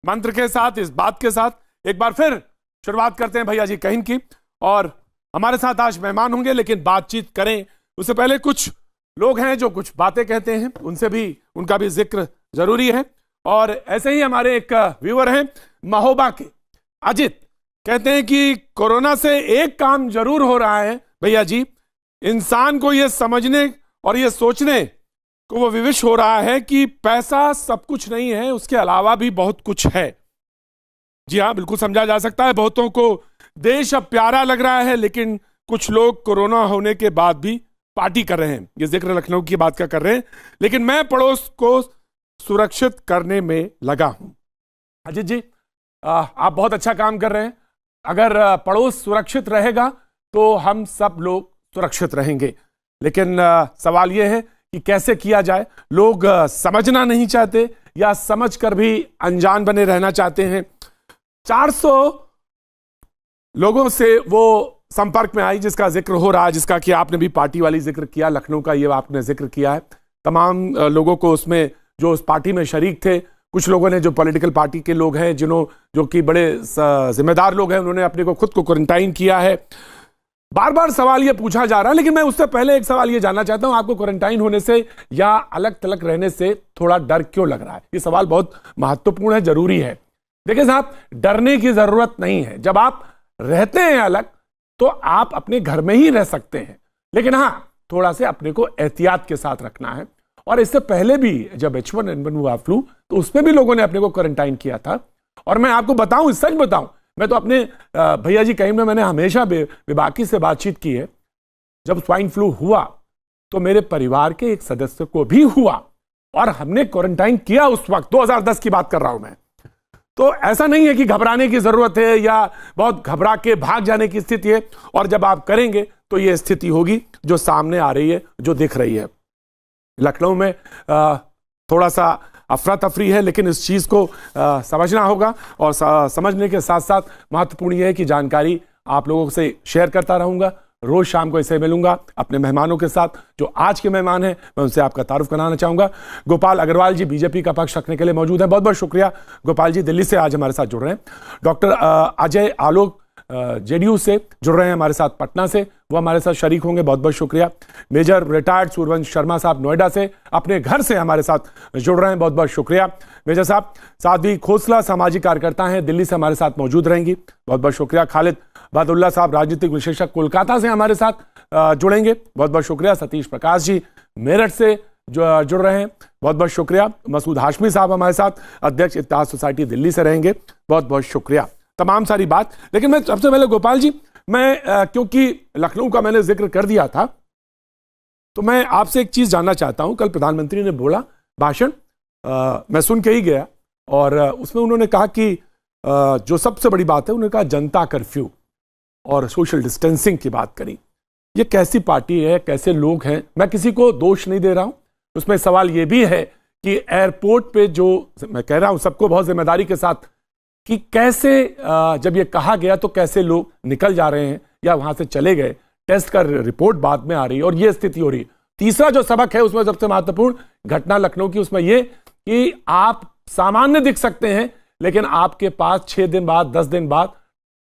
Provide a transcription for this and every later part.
मंत्र के साथ, इस बात के साथ एक बार फिर शुरुआत करते हैं भैया जी कहीं की। और हमारे साथ आज मेहमान होंगे, लेकिन बातचीत करें उससे पहले कुछ लोग हैं जो कुछ बातें कहते हैं, उनसे भी उनका भी जिक्र जरूरी है। और ऐसे ही हमारे एक व्यूअर हैं महोबा के अजित, कहते हैं कि कोरोना से एक काम जरूर हो रहा है भैया जी, इंसान को यह समझने और यह सोचने को वो विवश हो रहा है कि पैसा सब कुछ नहीं है, उसके अलावा भी बहुत कुछ है। जी हाँ, बिल्कुल समझा जा सकता है। बहुतों को देश अब प्यारा लग रहा है, लेकिन कुछ लोग कोरोना होने के बाद भी पार्टी कर रहे हैं। ये जिक्र लखनऊ की बात का कर रहे हैं, लेकिन मैं पड़ोस को सुरक्षित करने में लगा हूं। अजित जी, आप बहुत अच्छा काम कर रहे हैं। अगर पड़ोस सुरक्षित रहेगा तो हम सब लोग सुरक्षित रहेंगे, लेकिन सवाल यह है कि कैसे किया जाए। लोग समझना नहीं चाहते या समझकर भी अनजान बने रहना चाहते हैं। 400 लोगों से वो संपर्क में आई जिसका जिक्र हो रहा है, जिसका कि आपने भी पार्टी वाली जिक्र किया, लखनऊ का ये आपने जिक्र किया है। तमाम लोगों को उसमें जो उस पार्टी में शरीक थे, कुछ लोगों ने जो पॉलिटिकल पार्टी के लोग हैं, जो कि बड़े जिम्मेदार लोग हैं, उन्होंने अपने को खुद को क्वारंटाइन किया है। बार बार सवाल ये पूछा जा रहा है, लेकिन मैं उससे पहले एक सवाल ये जानना चाहता हूं, आपको क्वारंटाइन होने से या अलग थलग रहने से थोड़ा डर क्यों लग रहा है? ये सवाल बहुत महत्वपूर्ण है, जरूरी है। देखिए साहब, डरने की जरूरत नहीं है। जब आप रहते हैं अलग तो आप अपने घर में ही रह सकते हैं, लेकिन हाँ, थोड़ा से अपने को एहतियात के साथ रखना है। और इससे पहले भी जब H1N1 हुआ फ्लू, तो उसमें भी लोगों ने अपने को क्वारंटाइन किया था। और मैं आपको बताऊं, सच बताऊं, मैं तो अपने भैया जी कहीं में मैंने हमेशा बेबाकी से बातचीत की है। जब स्वाइन फ्लू हुआ तो मेरे परिवार के एक सदस्य को भी हुआ और हमने क्वारंटाइन किया उस वक्त। 2010 की बात कर रहा हूं मैं। तो ऐसा नहीं है कि घबराने की जरूरत है या बहुत घबरा के भाग जाने की स्थिति है। और जब आप करेंगे तो यह स्थिति होगी जो सामने आ रही है, जो दिख रही है। लखनऊ में थोड़ा सा अफरा तफरी है, लेकिन इस चीज को समझना होगा। और समझने के साथ साथ महत्वपूर्ण यह है कि जानकारी आप लोगों से शेयर करता रहूंगा। रोज शाम को इसे मिलूंगा अपने मेहमानों के साथ। जो आज के मेहमान हैं, मैं उनसे आपका तारुफ कराना चाहूंगा। गोपाल अग्रवाल जी बीजेपी का पक्ष रखने के लिए मौजूद हैं। बहुत बहुत शुक्रिया गोपाल जी, दिल्ली से आज हमारे साथ जुड़ रहे हैं। डॉक्टर अजय आलोक जेडीयू से जुड़ रहे हैं हमारे साथ पटना से, वो हमारे साथ शरीक होंगे। बहुत बहुत शुक्रिया। मेजर रिटायर्ड सूर्यवंश शर्मा साहब नोएडा से अपने घर से हमारे साथ जुड़ रहे हैं। बहुत बहुत शुक्रिया मेजर साहब। साध्वी खोसला सामाजिक कार्यकर्ता हैं, दिल्ली से हमारे साथ मौजूद रहेंगी। बहुत बहुत शुक्रिया। खालिद बहादुल्ला साहब राजनीतिक विश्लेषक कोलकाता से हमारे साथ जुड़ेंगे। बहुत बहुत शुक्रिया। सतीश प्रकाश जी मेरठ से जुड़ रहे हैं। बहुत बहुत शुक्रिया। मसूद हाशमी साहब हमारे साथ अध्यक्ष इत्तेहाद सोसाइटी दिल्ली से रहेंगे। बहुत बहुत शुक्रिया। तमाम सारी बात, लेकिन मैं सबसे पहले गोपाल जी, मैं क्योंकि लखनऊ का मैंने जिक्र कर दिया था, तो मैं आपसे एक चीज जानना चाहता हूं। कल प्रधानमंत्री ने बोला भाषण, मैं सुन के ही गया, और उसमें उन्होंने कहा कि जो सबसे बड़ी बात है, उन्होंने कहा जनता कर्फ्यू और सोशल डिस्टेंसिंग की बात करी। ये कैसी पार्टी है, कैसे लोग हैं? मैं किसी को दोष नहीं दे रहा हूं। उसमें सवाल यह भी है कि एयरपोर्ट पे जो, मैं कह रहा हूं सबको बहुत जिम्मेदारी के साथ, कि कैसे जब ये कहा गया तो कैसे लोग निकल जा रहे हैं या वहां से चले गए। टेस्ट का रिपोर्ट बाद में आ रही है और ये स्थिति हो रही है। तीसरा जो सबक है उसमें सबसे महत्वपूर्ण घटना लखनऊ की, उसमें ये कि आप सामान्य दिख सकते हैं, लेकिन आपके पास 6 दिन बाद, 10 दिन बाद,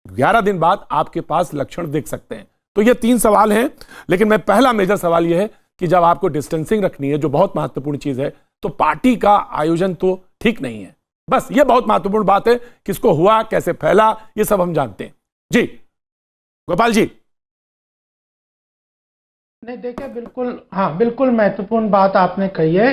11 दिन बाद आपके पास लक्षण दिख सकते हैं। तो ये 3 सवाल हैं, लेकिन मैं पहला मेजर सवाल यह है कि जब आपको डिस्टेंसिंग रखनी है, जो बहुत महत्वपूर्ण चीज है, तो पार्टी का आयोजन तो ठीक नहीं है। बस ये बहुत महत्वपूर्ण बात है। किसको हुआ, कैसे फैला, ये सब हम जानते हैं। जी गोपाल जी। नहीं, देखिए, बिल्कुल, हाँ, बिल्कुल महत्वपूर्ण बात आपने कही है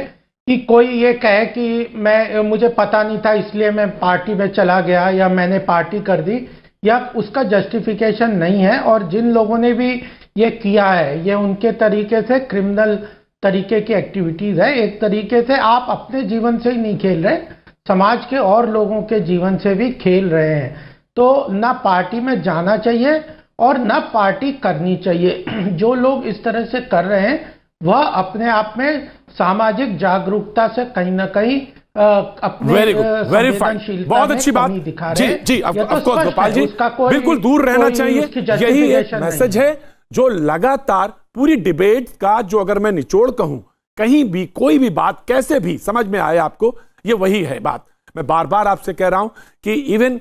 कि कोई ये कहे कि मुझे पता नहीं था इसलिए मैं पार्टी में चला गया या मैंने पार्टी कर दी, या उसका जस्टिफिकेशन नहीं है। और जिन लोगों ने भी ये किया है, ये उनके तरीके से क्रिमिनल तरीके की एक्टिविटीज है। एक तरीके से आप अपने जीवन से ही नहीं खेल रहे, समाज के और लोगों के जीवन से भी खेल रहे हैं। तो ना पार्टी में जाना चाहिए और ना पार्टी करनी चाहिए। जो लोग इस तरह से कर रहे हैं, वह अपने आप में सामाजिक जागरूकता से कहीं ना कहीं अपने बहुत अच्छी बात दिखा रहे हैं। जी गोपाल जी, बिल्कुल दूर रहना चाहिए। यही एक मैसेज है जो लगातार पूरी डिबेट का, जो अगर मैं निचोड़ कहूं, कहीं भी कोई भी बात कैसे भी समझ में आए आपको, ये वही है बात। मैं बार बार आपसे कह रहा हूं कि इवन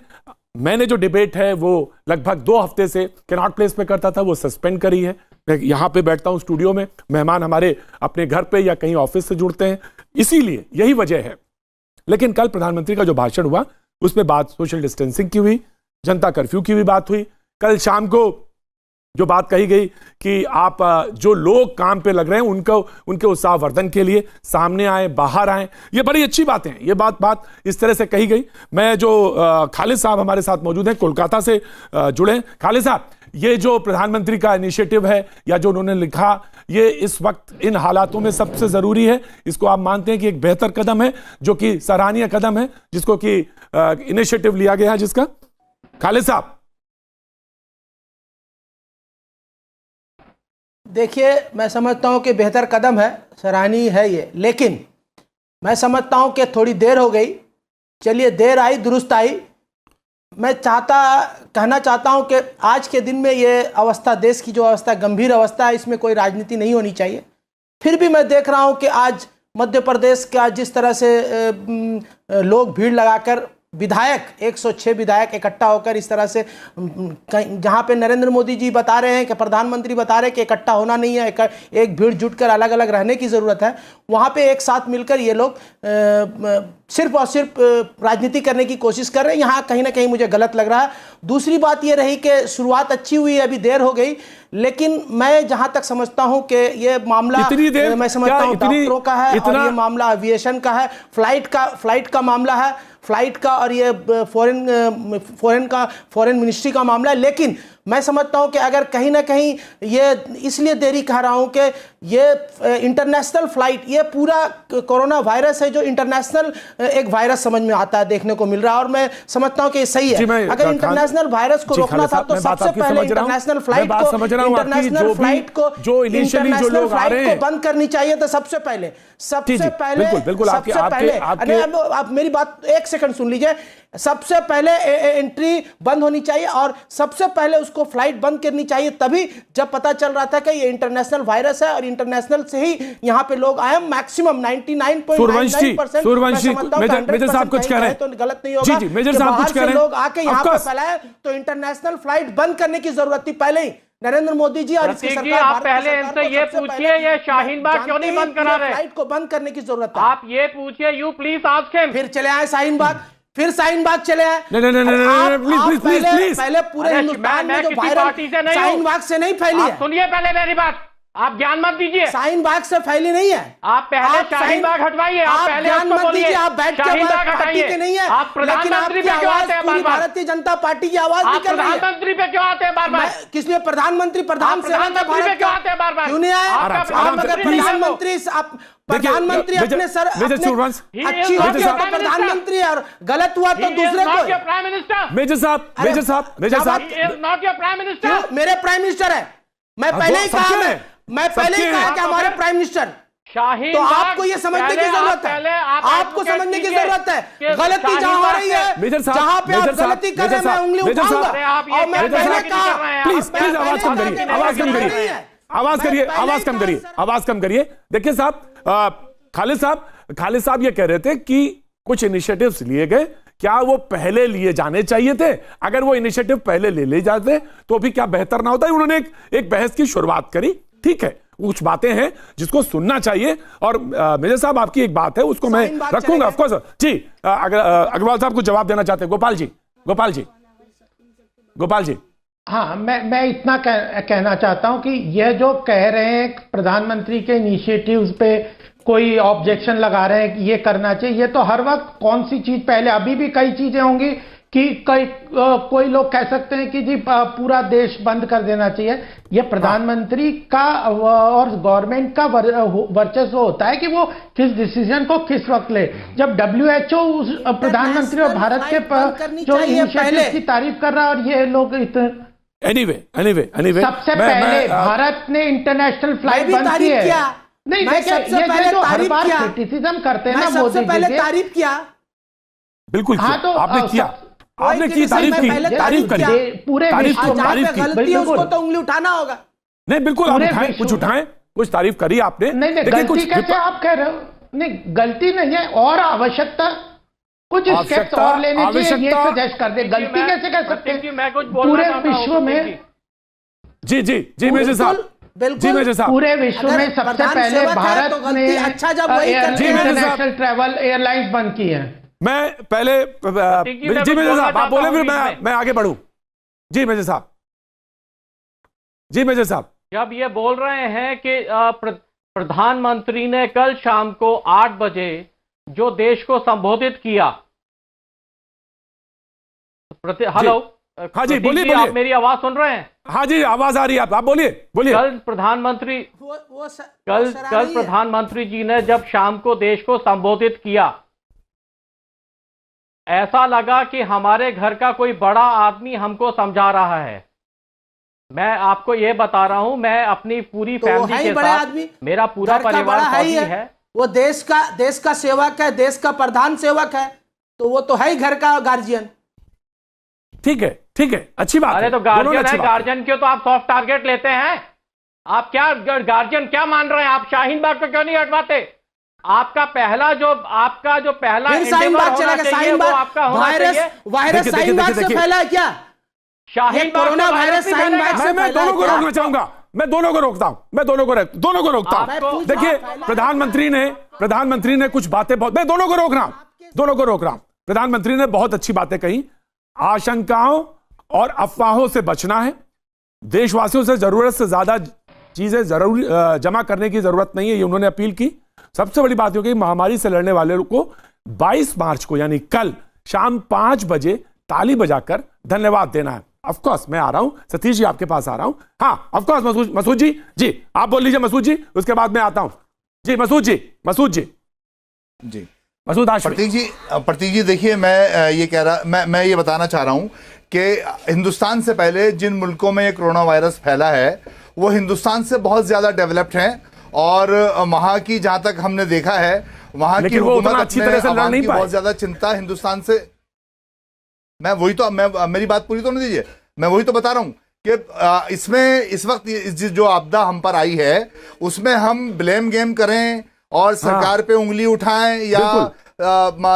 मैंने जो डिबेट है वो लगभग 2 हफ्ते से कैनॉट प्लेस पे करता था, वो सस्पेंड करी है। मैं यहां पे बैठता हूं स्टूडियो में, मेहमान हमारे अपने घर पे या कहीं ऑफिस से जुड़ते हैं, इसीलिए यही वजह है। लेकिन कल प्रधानमंत्री का जो भाषण हुआ उसमें बात सोशल डिस्टेंसिंग की हुई, जनता कर्फ्यू की भी बात हुई। कल शाम को जो बात कही गई कि आप जो लोग काम पे लग रहे हैं उनके उत्साहवर्धन के लिए सामने आए, बाहर आए, ये बड़ी अच्छी बातें हैं। ये बात इस तरह से कही गई। मैं जो खालिद साहब हमारे साथ मौजूद हैं, कोलकाता से जुड़े हैं। खालिद साहब, ये जो प्रधानमंत्री का इनिशिएटिव है या जो उन्होंने लिखा, ये इस वक्त इन हालातों में सबसे जरूरी है? इसको आप मानते हैं कि एक बेहतर कदम है, जो कि सराहनीय कदम है, जिसको कि इनिशिएटिव लिया गया है जिसका? खालिद साहब। देखिए, मैं समझता हूं कि बेहतर कदम है, सराहनीय है ये, लेकिन मैं समझता हूं कि थोड़ी देर हो गई। चलिए, देर आई दुरुस्त आई। मैं कहना चाहता हूं कि आज के दिन में ये अवस्था, देश की जो अवस्था, गंभीर अवस्था है, इसमें कोई राजनीति नहीं होनी चाहिए। फिर भी मैं देख रहा हूं कि आज मध्य प्रदेश का जिस तरह से लोग भीड़ लगाकर, विधायक 106 विधायक इकट्ठा होकर इस तरह से, जहां पे नरेंद्र मोदी जी बता रहे हैं कि प्रधानमंत्री बता रहे हैं कि इकट्ठा होना नहीं है, एक भीड़ जुटकर अलग अलग रहने की जरूरत है, वहां पे एक साथ मिलकर ये लोग सिर्फ और सिर्फ राजनीति करने की कोशिश कर रहे हैं। यहाँ कहीं ना कहीं मुझे गलत लग रहा है। दूसरी बात ये रही कि शुरुआत अच्छी हुई, अभी देर हो गई, लेकिन मैं जहां तक समझता हूं कि ये मामला, मैं समझता हूं डॉक्टरों का है और ये मामला एविएशन का है, फ्लाइट का मामला है, फ्लाइट का, और ये फॉरेन मिनिस्ट्री का मामला है। लेकिन मैं समझता हूं कि अगर कहीं ना कहीं ये, इसलिए देरी कह रहा हूं कि ये इंटरनेशनल फ्लाइट, ये पूरा कोरोना वायरस है जो इंटरनेशनल एक वायरस समझ में आता है, देखने को मिल रहा है, और मैं समझता हूं कि सही है। अगर इंटरनेशनल वायरस को रोकना था तो सबसे पहले इंटरनेशनल फ्लाइट को बंद करनी चाहिए था। सबसे पहले आप मेरी बात एक सेकंड सुन लीजिए। सबसे पहले एंट्री बंद होनी चाहिए और सबसे पहले उसको फ्लाइट बंद करनी चाहिए, तभी जब पता चल रहा था कि ये इंटरनेशनल वायरस है और इंटरनेशनल से ही यहां पे लोग आए। मैक्सिमम 99.99% मेजर साहब कुछ कह रहे हैं तो गलत नहीं होगा। जी, मेजर साहब कुछ कह रहे हैं। लोग आके यहां पे फैलाए तो इंटरनेशनल फ्लाइट बंद करने की जरूरत थी पहले ही। नरेंद्र मोदी जी और इसकी सरकार, आप पहले इनसे ये पूछिए, ये शाहीन बाग क्यों नहीं बंद करा रहे? फ्लाइट को बंद करने की जरूरत है। आप ये पूछिए, यू प्लीज आस्क हिम। फिर चले आए शाहीन बाग, फिर शाहीन बाग चले आए। नहीं, प्लीज। पहले पूरे हिंदुस्तान में जो वायरस शाहीन बाग से नहीं फैली है। सुनिए पहले मेरी बात, आप ज्ञान मत दीजिए। शाहीन बाग से फैली नहीं है। आप पहले शाहीन बाग हटवाइए, आप पहले ज्ञान मत दीजिए। आप बैठ के पार्टी के नहीं है, आप प्रधानमंत्री पे क्यों आते हैं बार-बार? भारतीय जनता पार्टी की आवाज निकल रही है। प्रधानमंत्री पे क्यों आते हैं बार-बार? किस लिए प्रधानमंत्री, प्रधानमंत्री पे क्यों आते हैं बार-बार? क्यों नहीं आए? प्रधानमंत्री अपने सर अच्छी होती है तो प्रधानमंत्री, और गलत हुआ तो दूसरे को। प्राइम मिनिस्टर मेजर साहब नॉट योर प्राइम मिनिस्टर। मेरे प्राइम मिनिस्टर है। मैं पहले ही कहा कि हमारे प्राइम मिनिस्टर। तो आपको ये समझने की जरूरत है, आपको समझने की जरूरत है गलती जहां हो रही है, जहां पे आप गलती कर रहे हैं मैं उंगली उठाऊंगा। और मैं पहले कहा, प्लीज आवाज कम करिए, आवाज कम करिए। देखिए साहब, खालिद साहब ये कह रहे थे कि कुछ इनिशिएटिव्स लिए गए, क्या वो पहले लिए जाने चाहिए थे? अगर वो इनिशिएटिव पहले ले जाते तो भी क्या बेहतर ना होता? उन्होंने एक बहस की शुरुआत करी, ठीक है, कुछ बातें हैं जिसको सुनना चाहिए। और मेजर साहब, आपकी एक बात है, उसको मैं रखूंगा ऑफ कोर्स। जी, अगर अग्रवाल साहब को जवाब देना चाहते हैं। गोपाल जी। हाँ, मैं इतना कहना चाहता हूं कि यह जो कह रहे हैं प्रधानमंत्री के इनिशिएटिव्स पे कोई ऑब्जेक्शन लगा रहे हैं कि ये करना चाहिए, ये तो हर वक्त कौन सी चीज पहले, अभी भी कई चीजें होंगी कि कोई लोग कह सकते हैं कि जी पूरा देश बंद कर देना चाहिए। ये प्रधानमंत्री का और गवर्नमेंट का वर्चस्व होता है कि वो किस डिसीजन को किस वक्त ले। जब WHO उस प्रधानमंत्री और भारत के जो इनिशिएटिव की तारीफ कर रहा है और ये लोग इतने एनीवे सबसे पहले भारत ने इंटरनेशनल फ्लाइट बंद की है। नहीं, सबसे पहले तारीफ किया, क्रिटिसिज्म करते हैं ना मोदी जी, सबसे पहले तारीफ किया। बिल्कुल, हाँ, तो आपने की तारीफ करी, पूरे गलती है उसको तो उंगली उठाना होगा। नहीं, बिल्कुल आप उठाएं, कुछ तारीफ करी आपने। नहीं, गलती कैसे आप कह रहे हो? नहीं, गलती नहीं है और आवश्यकता कुछ स्टेप्स और लेने चाहिए, ये सजेस्ट कर दे। गलती कैसे कर सकते हैं मैं कुछ पूरे विश्व में? जी मेजर साहब, जी मेजर साहब, पूरे विश्व में सबसे पहले भारत ने अच्छा जब वही इंटरनेशनल ट्रैवल एयरलाइंस बंद की है। मैं पहले जी मेजर साहब आप बोले, फिर मैं आगे बढ़ूं। जी मेजर साहब, जी मेजर साहब, जब ये बोल रहे हैं कि प्रधानमंत्री ने कल शाम को 8 बजे जो देश को संबोधित किया, हेलो, हाँ जी बोलिए, आप मेरी आवाज सुन रहे हैं? हाँ जी आवाज आ रही है, आप बोलिए। कल प्रधानमंत्री कल प्रधानमंत्री जी ने जब शाम को देश को संबोधित किया, ऐसा लगा कि हमारे घर का कोई बड़ा आदमी हमको समझा रहा है। मैं आपको यह बता रहा हूं, मैं अपनी पूरी फैमिली के साथ, मेरा पूरा परिवार फौजी है। वो देश का सेवक है, देश का प्रधान सेवक है, तो वो तो है ही घर का गार्जियन। ठीक है, अच्छी बात। अरे तो गार्जियन है, गार्जियन क्यों तो आप सॉफ्ट टारगेट लेते हैं? आप क्या गार्जियन क्या मान रहे हैं? आप शाहीन बाग को क्यों नहीं हटवाते? आपका जो पहला शाहीन बाग चला गया, शाहीन बाग वायरस शाहीन बाग से फैला है क्या? शाहीन बाग कोरोना वायरस शाहीन बाग से मैं दोनों को रोकना चाहूंगा, मैं दोनों को रोकता हूं, दोनों को रोकता हूं। देखिए प्रधानमंत्री ने कुछ बातें मैं दोनों को रोक रहा हूं। प्रधानमंत्री ने बहुत अच्छी बातें कही। आशंकाओं और अफवाहों से बचना है, देशवासियों से जरूरत से ज्यादा चीजें जमा करने की जरूरत नहीं है, ये उन्होंने अपील की। सबसे बड़ी बात यह कि महामारी से लड़ने वाले को 22 मार्च को यानी कल शाम 5 बजे ताली बजाकर धन्यवाद देना है। ऑफ कोर्स मैं आ रहा हूं, सतीश जी आपके पास आ रहा हूं। हाँ ऑफ कोर्स मसूद जी आप बोल लीजिए मसूद जी, उसके बाद मैं आता हूं। जी मसूद जी मसूद प्रतीक जी देखिए, मैं ये बताना चाह रहा हूं कि हिंदुस्तान से पहले जिन मुल्कों में ये कोरोना वायरस फैला है वो हिंदुस्तान से बहुत ज्यादा डेवलप्ड हैं, और वहां की जहां तक हमने देखा है वहां की हुकूमत अच्छी तरह से लड़ नहीं पाई। बहुत ज्यादा चिंता हिंदुस्तान से। मेरी बात पूरी तो नहीं दीजिए, मैं वही तो बता रहा हूं कि इसमें इस वक्त जो आपदा हम पर आई है उसमें हम ब्लेम गेम करें और सरकार पे उंगली उठाएं, या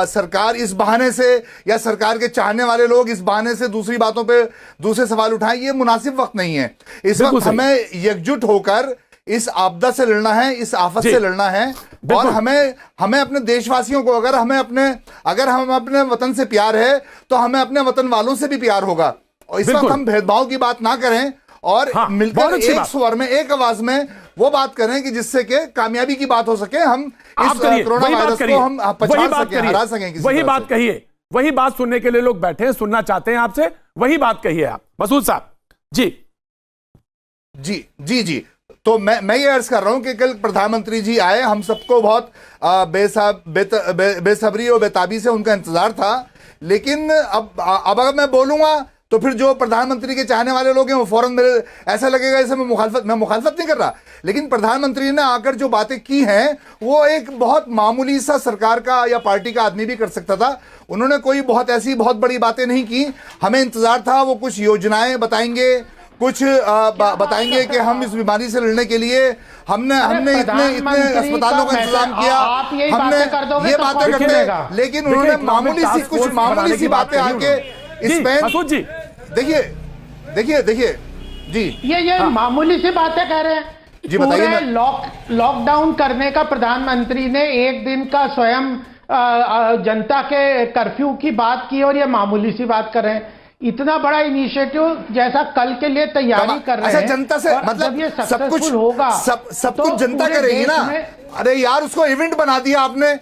सरकार इस बहाने से, या सरकार के चाहने वाले लोग इस बहाने से दूसरी बातों पे दूसरे सवाल उठाएं, ये मुनासिब वक्त नहीं है। इस वक्त हमें एकजुट होकर इस आपदा से लड़ना है, इस आफत से लड़ना है, और हमें अपने देशवासियों को, अगर हम अपने वतन से प्यार है तो हमें अपने वतन वालों से भी प्यार होगा। और इस वक्त हम भेदभाव की बात ना करें और मिलकर एक स्वर में, एक आवाज में वो बात करें कि जिससे कि कामयाबी की बात हो सके, हम इस कोरोना वायरस को हम पछाड़ सकें, हरा सकें। वही बात कहिए, वही बात सुनने के लिए लोग बैठे हैं, सुनना चाहते हैं आपसे, वही बात कहिए आप मसूद साहब। जी तो मैं ये अर्ज कर रहा हूं कि कल प्रधानमंत्री जी आए, हम सबको बहुत बेसब्री और बेताबी से उनका इंतजार था, लेकिन अब अगर मैं बोलूंगा तो फिर जो प्रधानमंत्री के चाहने वाले लोग हैं वो फौरन मेरे ऐसा लगेगा जैसे मैं मुखालफत नहीं कर रहा। लेकिन प्रधानमंत्री ने आकर जो बातें की हैं वो एक बहुत मामूली सा सरकार का या पार्टी का आदमी भी कर सकता था। उन्होंने कोई बहुत बड़ी बातें नहीं की। हमें इंतजार था वो कुछ योजनाएं बताएंगे, कुछ बताएंगे कि हम इस बीमारी से लड़ने के लिए हमने इतने अस्पतालों का इंतजाम किया, हमने ये बातें करते हैं, लेकिन उन्होंने मामूली सी बातें आके इसमें देखिए जी ये मामूली सी बातें कह रहे हैं। जी बताइए। लॉकडाउन करने का प्रधानमंत्री ने एक दिन का स्वयं जनता के कर्फ्यू की बात की और ये मामूली सी बात कर रहे हैं। इतना बड़ा इनिशिएटिव जैसा कल के लिए तैयारी कर रहे हैं, जनता से मतलब ये सब कुछ होगा, सब कुछ जनता करेगी ना। अरे यार उसको इवेंट बना दिया आपने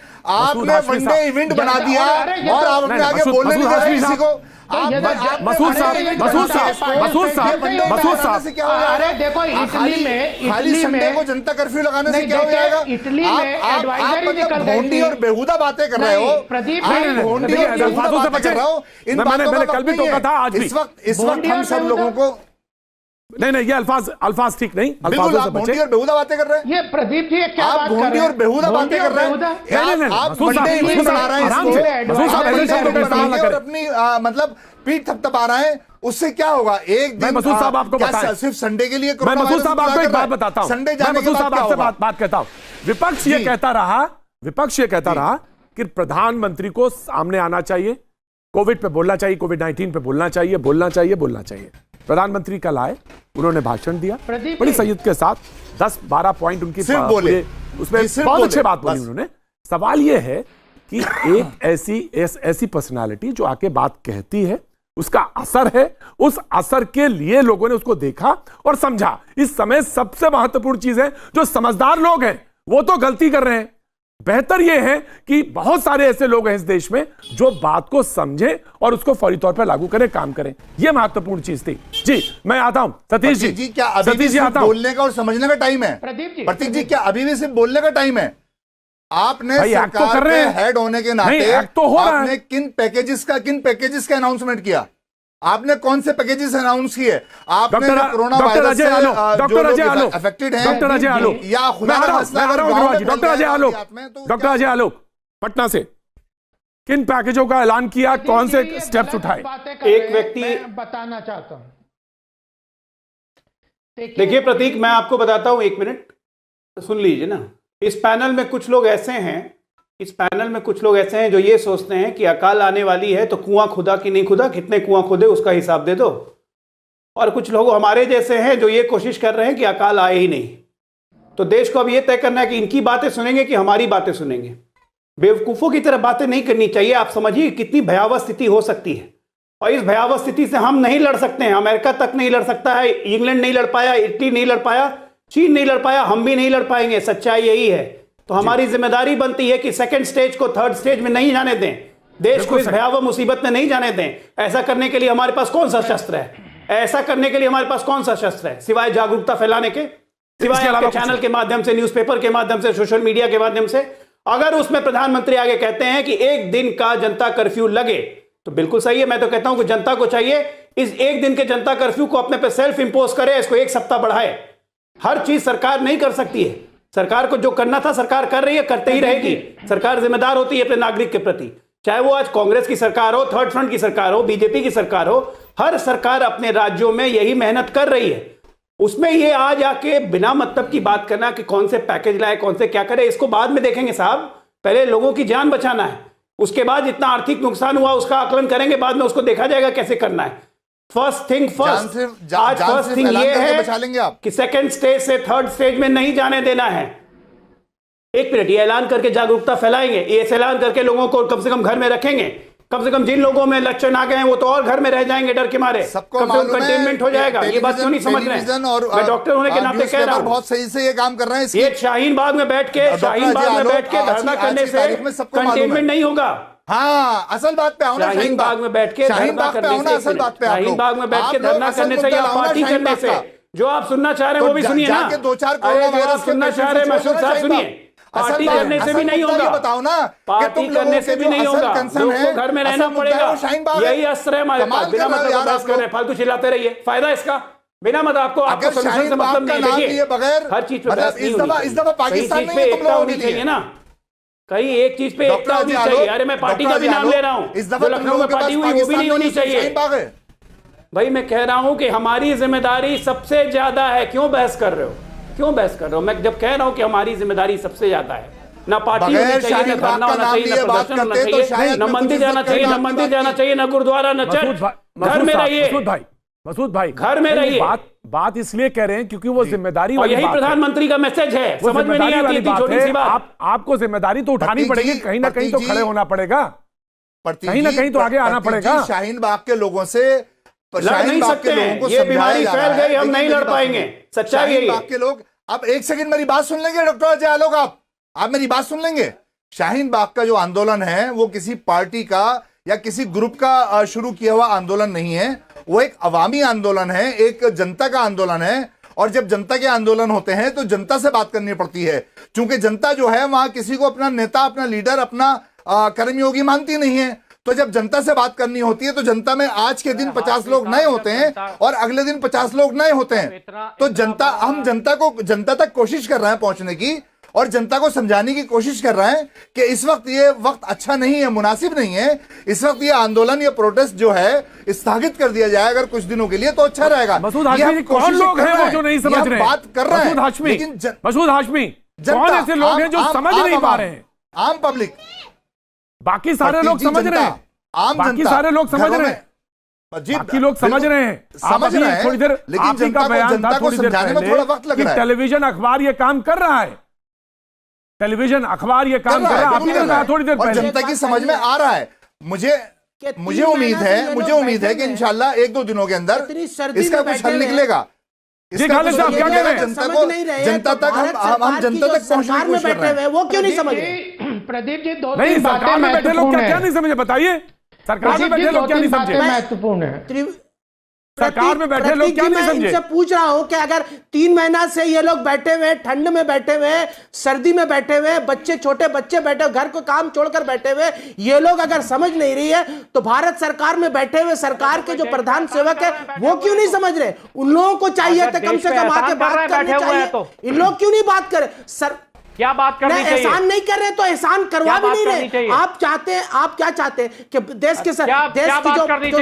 वनडे इवेंट बना दिया और आप अपने आगे बोलने नहीं दे किसी को। मसूद साहब, अरे देखो इटली में को जनता कर्फ्यू लगाने से क्या हो जाएगा? इटली में एडवाइजरी निकल गई और बेहुदा बातें कर रहे हो प्रदीप। मैंने कल भी टोका था, आज भी। इस वक्त हम सब लोगों को नहीं ये अल्फाज ठीक नहीं। बिल्कुल आप भोंडी और बेहुदा बातें कर रहे हैं। ये प्रदीप जी क्या बात कर रहे हैं? भोंडी और बेहुदा बातें कर रहे हैं। आप वनडे इवेंट बना रहे हैं और अपनी मतलब पीठ थपथपा रहे हैं, उससे क्या होगा? एक दिन मसूद साहब आपको बताएं, सिर्फ संडे के लिए मैं मसूद साहब आपको एक बात बताता हूं। संडे जाने के बाद आपसे बात कहता हूं। विपक्ष ये कहता रहा कि प्रधानमंत्री को सामने आना चाहिए, कोविड पे बोलना चाहिए, कोविड-19 पे बोलना चाहिए, बोलना चाहिए, बोलना चाहिए। प्रधानमंत्री कल आए, उन्होंने भाषण दिया बड़ी संयत के साथ, 10-12 पॉइंट उनकी बोले, उसमें बहुत अच्छी बात बोली उन्होंने। सवाल यह है कि एक ऐसी पर्सनालिटी जो आके बात कहती है, उसका असर है, उस असर के लिए लोगों ने उसको देखा और समझा। इस समय सबसे महत्वपूर्ण चीज है, जो समझदार लोग हैं वो तो गलती कर रहे हैं, बेहतर यह है कि बहुत सारे ऐसे लोग हैं इस देश में जो बात को समझें और उसको फौरी तौर पर लागू करें, काम करें। यह महत्वपूर्ण चीज थी। जी मैं आता हूं सतीश जी। क्या अभी भी सिर्फ बोलने का और समझने का टाइम है? प्रतीक जी, क्या अभी भी सिर्फ बोलने का टाइम है? आपने सरकार के हेड होने के नाते आपने किन पैकेजेस का अनाउंसमेंट किया? आपने कौन से पैकेजेस अनाउंस किए? आपने कोरोना वायरस से जो अफेक्टेड हैं, डॉक्टर अजय आलोक या खुदा डॉक्टर अजय आलोक पटना से, किन पैकेजों का ऐलान किया, कौन से स्टेप्स उठाए? एक व्यक्ति बताना चाहता हूं। देखिए प्रतीक, मैं आपको बताता हूं, 1 मिनट सुन लीजिए ना। इस पैनल में कुछ लोग ऐसे हैं जो ये सोचते हैं कि अकाल आने वाली है तो कुआं खुदा कि नहीं खुदा, कितने कुआं खुदे उसका हिसाब दे दो। और कुछ लोग हमारे जैसे हैं जो ये कोशिश कर रहे हैं कि अकाल आए ही नहीं। तो देश को अब ये तय करना है कि इनकी बातें सुनेंगे कि हमारी बातें सुनेंगे। बेवकूफों की तरह बातें नहीं करनी चाहिए। आप समझिए कितनी भयावह स्थिति हो सकती है, और इस भयावह स्थिति से हम नहीं लड़ सकते हैं। अमेरिका तक नहीं लड़ सकता है, इंग्लैंड नहीं लड़ पाया, इटली नहीं लड़ पाया, चीन नहीं लड़ पाया, हम भी नहीं लड़ पाएंगे। सच्चाई यही है। तो हमारी जिम्मेदारी बनती है कि सेकंड स्टेज को थर्ड स्टेज में नहीं जाने दें, देश को इस भयावह मुसीबत में नहीं जाने दें। ऐसा करने के लिए हमारे पास कौन सा शस्त्र है? ऐसा करने के लिए हमारे पास कौन सा शस्त्र है सिवाय जागरूकता फैलाने के, सिवाय आपके चैनल के माध्यम से, न्यूज़पेपर के माध्यम से, सोशल मीडिया के माध्यम से। अगर उसमें प्रधानमंत्री आगे कहते हैं कि 1 दिन का जनता कर्फ्यू लगे तो बिल्कुल सही है। मैं तो कहता हूं कि जनता को चाहिए इस 1 दिन के जनता कर्फ्यू को अपने पे सेल्फ इंपोज करे, इसको 1 सप्ताह बढ़ाए। हर चीज सरकार नहीं कर सकती है। सरकार को जो करना था सरकार कर रही है, करते ही रहेगी। सरकार जिम्मेदार होती है अपने नागरिक के प्रति, चाहे वो आज कांग्रेस की सरकार हो, थर्ड फ्रंट की सरकार हो, बीजेपी की सरकार हो। हर सरकार अपने राज्यों में यही मेहनत कर रही है। उसमें ये आज आके बिना मतलब की बात करना कि कौन से पैकेज लाए, कौन से क्या करे, इसको बाद में देखेंगे साहब। पहले लोगों की जान बचाना है, उसके बाद जितना आर्थिक नुकसान हुआ उसका आकलन करेंगे, बाद में उसको देखा जाएगा कैसे करना है। फर्स्ट थिंग फर्स्ट, आज फर्स्ट थिंग ये है कि सेकंड स्टेज से थर्ड स्टेज में नहीं जाने देना है। 1 मिनट, ये ऐलान करके जागरूकता फैलाएंगे, ये ऐलान करके लोगों को कम से कम घर में रखेंगे। कम से कम जिन लोगों में लक्षण आ गए हैं वो तो और घर में रह जाएंगे डर के मारे, सबको कम से कम कंटेनमेंट हो जाएगा। ये बात क्यों नहीं समझ रहे हैं? मैं डॉक्टर होने के नाते कह रहा हूं, बहुत सही से ये काम कर रहे हैं। ये शाहीन बाग में बैठ के धरना करने से कंटेनमेंट नहीं होगा। हाँ, असल बात पे आओ ना, शाहीन बाग में बैठ के धरना करने से, शाहीन बाग में बैठ के धरना करने से या पार्टी करने से, जो आप सुनना चाह रहे हैं वो भी सुनिए ना। 2-4 जो आप सुनना चाह रहे हैं मसूद साहब सुनिए। पार्टी करने से भी नहीं होगा, बताओ ना, पार्टी करने से भी नहीं होगा। लोगों को घर में रहना पड़ेगा, यही अस्त्र है हमारे पास। बिना मतलब बहस कर रहे हैं, फालतू चिल्लाते रहिए, फायदा इसका बिना मतलब आपको सोल्यूशन से मतलब नहीं। देखिए हर चीज पे बहस नहीं होनी चाहिए, सही चीज पे एकता होनी चाहिए ना। कहीं एक चीज पे एकता होनी चाहिए। अरे मैं पार्टी का भी नाम ले रहा हूँ, जो लखनऊ में पार्टी हुई वो भी नहीं होनी चाहिए। भाई मैं कह रहा हूं कि हमारी जिम्मेदारी सबसे ज्यादा है। क्यों बहस कर रहे हो, क्यों बहस कर रहे हो? मैं जब कह रहा हूं कि हमारी जिम्मेदारी सबसे ज्यादा है, ना पार्टी होनी चाहिए, ना धरना होना चाहिए, ना प्रदर्शन होना चाहिए, ना मंदिर जाना चाहिए, ना मंदिर जाना चाहिए, ना गुरुद्वारा, ना चर्च। घर में रहिए मसूद भाई, घर में रहिए। बात इसलिए कह रहे हैं क्योंकि वो जिम्मेदारी वाली यही प्रधानमंत्री का मैसेज है। समझ में नहीं आती थी छोटी सी बात। आपको जिम्मेदारी तो उठानी पड़ेगी, कहीं ना कहीं तो खड़े होना पड़ेगा, कहीं ना कहीं तो आगे आना पड़ेगा। शाहीन बाग के लोगों से लड़ नहीं सकते हैं, ये बीमारी फैल गई, हम नहीं लड़ पाएंगे। सच्चाई यही है। के लोग, अब 1 सेकंड मेरी बात सुन लेंगे डॉक्टर अजय आलोक, आप मेरी बात सुन लेंगे। शाहीन बाग का जो आंदोलन है वो किसी पार्टी का या किसी ग्रुप का शुरू किया हुआ आंदोलन नहीं है, वो एक अवामी आंदोलन है, एक जनता का आंदोलन है। और जब जनता के आंदोलन होते हैं तो जनता से बात करनी पड़ती है, क्योंकि जनता जो है वहां किसी को अपना नेता, अपना लीडर, अपना कर्मयोगी मानती नहीं है। तो जब जनता से बात करनी होती है तो जनता में आज के दिन 50 लोग नए होते हैं और अगले दिन 50 लोग नए होते हैं। तो हम जनता तक कोशिश कर रहे हैं पहुंचने की, और जनता को समझाने की कोशिश कर रहे हैं कि इस वक्त ये वक्त अच्छा नहीं है, मुनासिब नहीं है। इस वक्त ये आंदोलन, ये प्रोटेस्ट जो है स्थगित कर दिया जाए अगर कुछ दिनों के लिए तो अच्छा रहेगा। मसूद हाशमी, कौन लोग हैं वो जो नहीं समझ रहे हैं? बात कर रहे हैं मसूद हाशमी, कौन ऐसे लोग हैं जो समझ नहीं पा रहे हैं? आम पब्लिक बाकी सारे लोग समझ रहे हैं, बाकी सारे लोग समझ रहे हैं, बाकी लोग समझ रहे हैं, समझ रहे हैं। थोड़ी देर लेकिन जनता को समझाने में थोड़ा वक्त लग रहा है। टेलीविजन अखबार ये काम कर रहा है, टेलीविजन अखबार ये काम कर रहा है, आपने कहा थोड़ी देर पहले। जनता की समझ में आ रहा है। मुझे उम्मीद है कि इंशाल्लाह 1-2 दिनों के अंदर इसका कुछ हल निकलेगा। खालिद साहब क्या कह रहे हैं? जनता तक हम जनता तक पहुंचने की कोशिश कर रहे हैं। वो क्यों नहीं समझ रहे? प्रदीप जी, नहीं, सरकार में बैठे लोग क्या नहीं समझे, बताइए। सरकार में बैठे लोग क्या नहीं समझे? महत्वपूर्ण है। सरकार में बैठे लोग क्या नहीं समझे? इनसे पूछ रहा हूं कि अगर 3 महीना से ये लोग बैठे हुए, ठंड में बैठे हुए, सर्दी में बैठे हुए, बच्चे, छोटे बच्चे बैठे हुए, घर को काम छोड़कर बैठे हुए, ये लोग अगर समझ नहीं रही है तो भारत सरकार में बैठे हुए सरकार के जो प्रधान सेवक है वो क्यों नहीं समझ रहे? उन लोगों को चाहिए था कम से कम आके बात करनी चाहिए। इन लोग क्यों नहीं बात करे? सर क्या बात करनी चाहिए? एहसान नहीं कर रहे तो एहसान करवा भी नहीं रहे। आप चाहते हैं, आप क्या चाहते हैं कि देश के देश की जो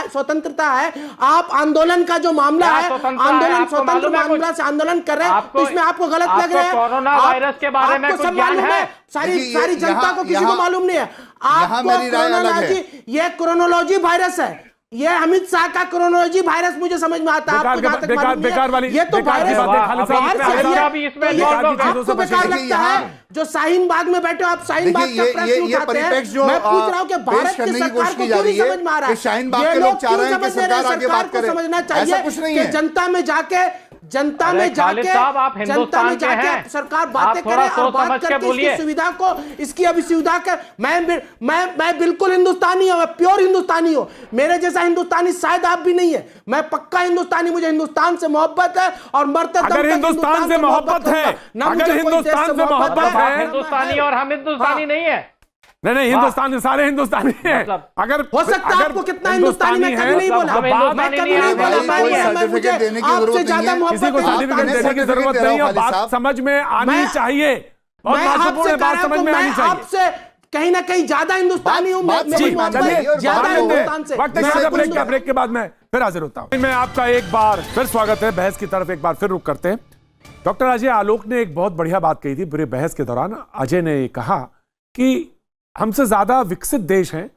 स्वतंत्रता है, आप आंदोलन का जो मामला है, आंदोलन स्वतंत्र मामला से आंदोलन कर रहे हैं, तो इसमें आपको गलत लग रहा है? कोरोना वायरस के बारे में कुछ ज्ञान है? सारी जनता को किसी को मालूम नहीं है। आपको ये क्रोनोलॉजी वायरस है, ये अमित शाह का क्रोनोलॉजी वायरस मुझे समझ में आता है। आपको बेकार वाली ये तो वायरस आपको बेकार लगता है। जो शाहीन बाग में बैठे हो आप, शाहीन बाग का प्रश्न उठाते हैं। मैं पूछ रहा हूं कि भारत की सरकार को क्यों नहीं समझ में आ रहा है? शाहीन बाग के लोग चाह रहे हैं कि सरकार आगे बात करे। समझना चाहिए कि जनता में जाके आप हिंदुस्तान के हैं, सरकार बातें करे और बात करके इसकी सुविधा को, इसकी अभिसुविधा का। मैं बिल्कुल हिंदुस्तानी हूं, प्योर हिंदुस्तानी हूं। मेरे जैसा हिंदुस्तानी शायद आप भी नहीं है। मैं पक्का हिंदुस्तानी, मुझे हिंदुस्तान से मोहब्बत है और मरते दम तक हिंदुस्तान से मोहब्बत है। अगर हिंदुस्तान से मोहब्बत है, हिंदुस्तानी और हम हिंदुस्तानी नहीं है। नहीं, हिंदुस्तानी सारे हिंदुस्तानी हैं। अगर हो सकता है आपको कितना हिंदुस्तानी मैं कभी नहीं बोला, मैं कभी नहीं बोला। मुझे आपसे ज्यादा मोहब्बत, किसी को सर्टिफिकेट देने की जरूरत नहीं है। बात समझ में आनी चाहिए, बहुत महत्वपूर्ण है, बात समझ में आनी चाहिए। आपसे कहीं ना कहीं ज्यादा हिंदुस्तानी हूं, ज्यादा हिंदुस्तान से। ब्रेक के बाद मैं फिर हाजिर होता हूं। मैं आपका एक बार फिर स्वागत है। बहस की तरफ एक बार फिर रुख करते हैं। डॉक्टर अजय आलोक ने एक बहुत बढ़िया बात कही थी पूरे बहस के दौरान। अजय ने कहा कि हमसे ज्यादा विकसित देश हैं,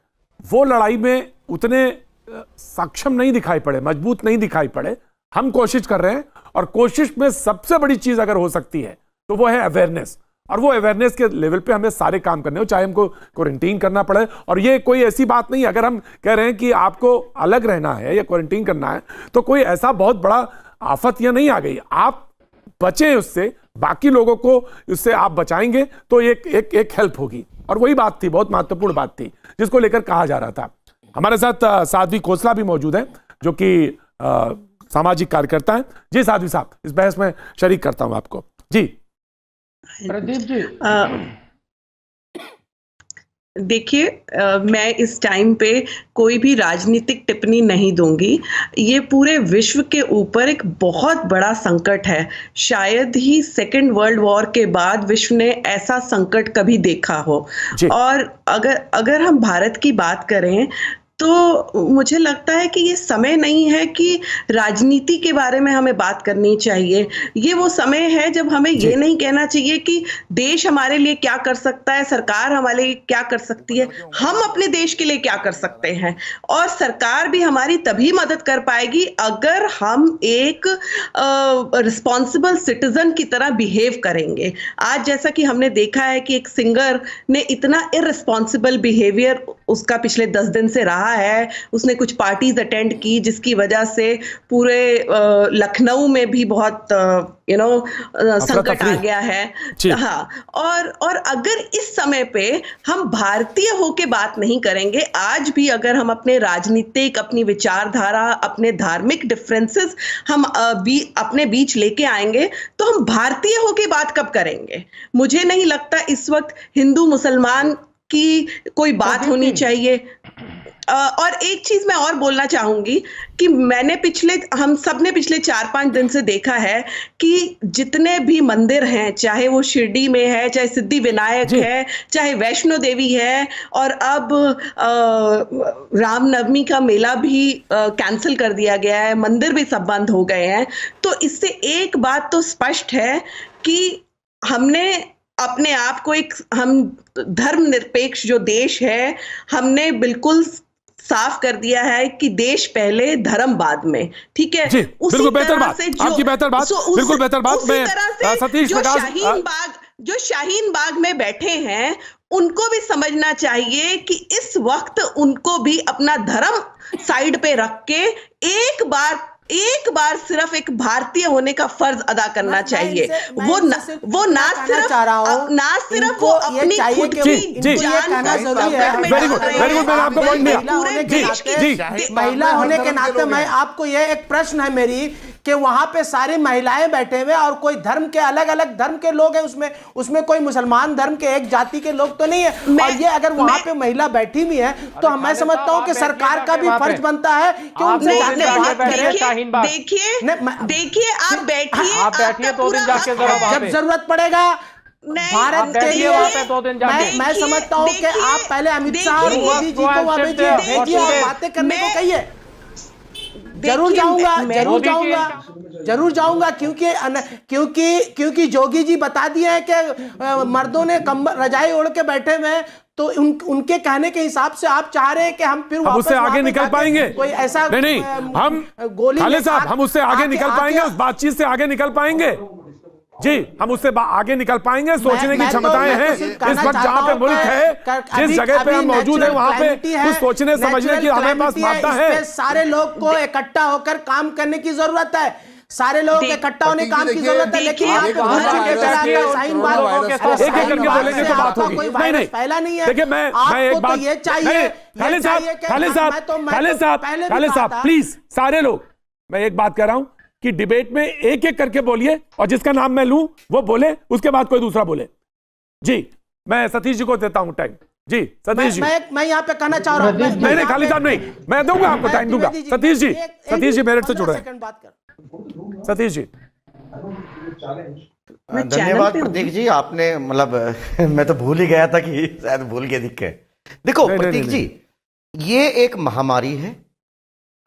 वो लड़ाई में उतने सक्षम नहीं दिखाई पड़े, मजबूत नहीं दिखाई पड़े। हम कोशिश कर रहे हैं और कोशिश में सबसे बड़ी चीज अगर हो सकती है तो वो है अवेयरनेस। और वो अवेयरनेस के लेवल पे हमें सारे काम करने हो, चाहे हमको क्वारंटीन करना पड़े। और ये कोई ऐसी बात नहीं, अगर हम कह रहे हैं कि आपको अलग रहना है या क्वारंटीन करना है तो कोई ऐसा बहुत बड़ा आफत या नहीं आ गई। आप बचे उससे, बाकी लोगों को उससे आप बचाएंगे तो एक हेल्प होगी। और वही बात थी, बहुत महत्वपूर्ण बात थी जिसको लेकर कहा जा रहा था। हमारे साथ साध्वी खोसला भी मौजूद है जो कि सामाजिक कार्यकर्ता है। जी साध्वी साहब, इस बहस में शरीक करता हूं आपको। जी प्रदीप जी, देखिए, मैं इस टाइम पे कोई भी राजनीतिक टिप्पणी नहीं दूंगी। ये पूरे विश्व के ऊपर एक बहुत बड़ा संकट है। शायद ही सेकेंड वर्ल्ड वॉर के बाद विश्व ने ऐसा संकट कभी देखा हो। और अगर हम भारत की बात करें तो मुझे लगता है कि ये समय नहीं है कि राजनीति के बारे में हमें बात करनी चाहिए। ये वो समय है जब हमें ये नहीं कहना चाहिए कि देश हमारे लिए क्या कर सकता है, सरकार हमारे लिए क्या कर सकती है, हम अपने देश के लिए क्या कर सकते हैं। और सरकार भी हमारी तभी मदद कर पाएगी अगर हम एक रिस्पॉन्सिबल सिटीजन की तरह बिहेव करेंगे। आज जैसा कि हमने देखा है कि एक सिंगर ने इतना इररिस्पॉन्सिबल बिहेवियर उसका पिछले 10 दिन से रहा है। उसने कुछ पार्टीज अटेंड की जिसकी वजह से पूरे लखनऊ में भी बहुत संकट आ गया है। हाँ, और अगर इस समय पे हम भारतीय होके बात नहीं करेंगे, आज भी अगर हम अपने राजनीतिक, अपनी विचारधारा, अपने धार्मिक डिफरेंसेस हम अपने बीच लेके आएंगे तो हम भारतीय होके बात कब करेंगे? मुझे नहीं लगता इस वक्त हिंदू मुसलमान की कोई बात होनी चाहिए। और एक चीज मैं और बोलना चाहूंगी कि हम सब ने पिछले 4-5 दिन से देखा है कि जितने भी मंदिर हैं, चाहे वो शिरडी में है, चाहे सिद्धि विनायक है, चाहे वैष्णो देवी है, और अब रामनवमी का मेला भी कैंसिल कर दिया गया है, मंदिर भी सब बंद हो गए हैं। तो इससे एक बात तो स्पष्ट है कि हमने अपने आप को एक, हम धर्मनिरपेक्ष जो देश है, हमने बिल्कुल साफ कर दिया है कि देश पहले धर्म बाद में, ठीक है। बिल्कुल बेहतर बात, आपकी बेहतर बात, बिल्कुल बेहतर बात। मैं सतीश प्रकाश, जो शाहीन बाग में बैठे हैं उनको भी समझना चाहिए कि इस वक्त उनको भी अपना धर्म साइड पे रख के एक बार सिर्फ एक भारतीय होने का फर्ज अदा करना चाहिए। वो ना सिर्फ वो अपनी खुद की जान वेरी गुड, मैंने आपको पॉइंट दिया। महिला होने के नाते मैं आपको ये एक प्रश्न है मेरी कि वहां पे सारी महिलाएं बैठे हुए और कोई धर्म के अलग अलग धर्म के लोग हैं, उसमें कोई मुसलमान धर्म के एक जाति के लोग तो नहीं है। और ये अगर वहां पे महिला बैठी भी है तो मैं समझता हूं कि सरकार का भी फर्ज बनता है कि उनसे बात करें। देखिए आप बैठिए 2 दिन जाके जब जरूरत पड़ेगा भारत के लिए मैं समझता हूं कि आप पहले अमित शाह और मोदी जी को वहां भेजिए और बातें करने को कहिए। जरूर जाऊंगा क्योंकि जोगी जी बता दिए हैं कि मर्दों ने रजाई ओढ़ के बैठे हुए हैं, तो उनके कहने के हिसाब से आप चाह रहे हैं कि हम फिर उससे आगे निकल पाएंगे? कोई ऐसा नहीं, हम खालिद साहब हम उससे आगे निकल पाएंगे, उस बातचीत से आगे निकल पाएंगे जी, हम उससे आगे निकल पाएंगे। सोचने की क्षमताएं हैं इस वक्त जहां पे मुल्क है, जिस जगह पे हम मौजूद हैं वहां पे कुछ सोचने समझने की हमारे पास मात्रा है। सारे लोग को इकट्ठा होकर काम करने की जरूरत है, सारे लोग इकट्ठा होने काम की जरूरत है। लेकिन एक करके बोलेंगे तो बात होगी। नहीं पहला नहीं है। देखिए मैं एक बात, ये चाहिए खालिद साहब प्लीज, सारे लोग, मैं एक बात कह रहा हूं कि डिबेट में एक एक करके बोलिए और जिसका नाम मैं लूं वो बोले, उसके बाद कोई दूसरा बोले। जी मैं सतीश जी को देता हूं टाइम। जी सतीश जी, मैं यहाँ पे कहना चाह रहा हूं। नहीं खालिद साहब नहीं, मैं दूंगा आपको टाइम दूंगा। सतीश जी मेरिट से जुड़ रहे हैं। सतीश जी धन्यवाद। प्रतीक जी आपने मतलब मैं तो भूल ही गया था कि शायद भूल के दिक्कत। देखो प्रतीक जी, ये एक महामारी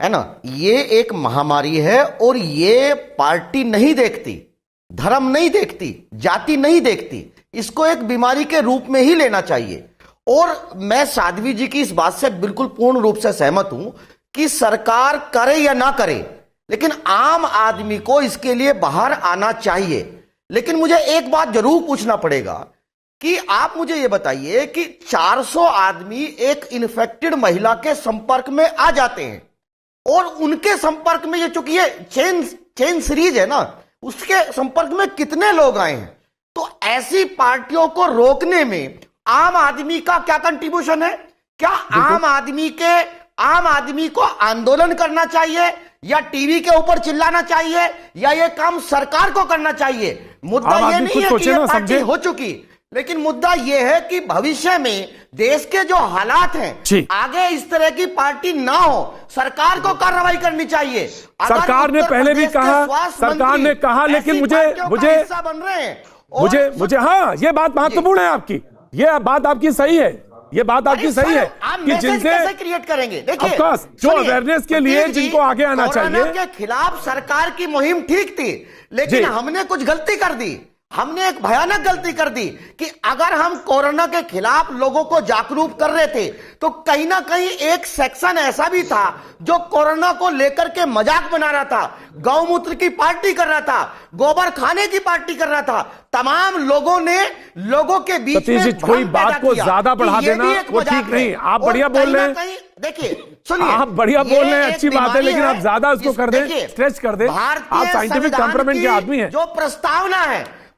है ना, ये एक महामारी है और ये पार्टी नहीं देखती, धर्म नहीं देखती, जाति नहीं देखती, इसको एक बीमारी के रूप में ही लेना चाहिए। और मैं साध्वी जी की इस बात से बिल्कुल पूर्ण रूप से सहमत हूं कि सरकार करे या ना करे, लेकिन आम आदमी को इसके लिए बाहर आना चाहिए। लेकिन मुझे एक बात जरूर पूछना पड़ेगा कि आप मुझे यह बताइए कि 400 आदमी एक इन्फेक्टेड महिला के संपर्क में आ जाते हैं और उनके संपर्क में, ये चूंकि ये चेन सीरीज है ना, उसके संपर्क में कितने लोग आए हैं। तो ऐसी पार्टियों को रोकने में आम आदमी का क्या कंट्रीब्यूशन है? क्या आम आदमी को आंदोलन करना चाहिए या टीवी के ऊपर चिल्लाना चाहिए या ये काम सरकार को करना चाहिए? मुद्दा ये नहीं है कि ये पार्टी हो चुकी, लेकिन मुद्दा यह है कि भविष्य में देश के जो हालात हैं, आगे इस तरह की पार्टी ना हो, सरकार को कार्रवाई करनी चाहिए। सरकार ने पहले भी कहा, सरकार ने कहा, लेकिन मुझे बन रहे हैं मुझे हाँ, ये बात महत्वपूर्ण है आपकी, ये बात आपकी सही है, ये बात आपकी सही है कि जिनसे क्रिएट करेंगे। देखिए जो अवेयरनेस के लिए जिनको आगे आना चाहिए, के खिलाफ सरकार की मुहिम ठीक थी, लेकिन हमने कुछ गलती कर दी, हमने एक भयानक गलती कर दी कि अगर हम कोरोना के खिलाफ लोगों को जागरूक कर रहे थे तो कहीं ना कहीं एक सेक्शन ऐसा भी था जो कोरोना को लेकर के मजाक बना रहा था, गौमूत्र की पार्टी कर रहा था, गोबर खाने की पार्टी कर रहा था। तमाम लोगों ने लोगों के बीच में कोई बात को ज्यादा बढ़ा देना वो ठीक नहीं। आप बढ़िया बोल रहे हैं, देखिए सुनिए, आप बढ़िया बोल रहे हैं, अच्छी बात है, लेकिन आप ज्यादा उसको कर दें, स्ट्रेच कर दें। आप साइंटिफिक टेम्परामेंट के आदमी हैं। जो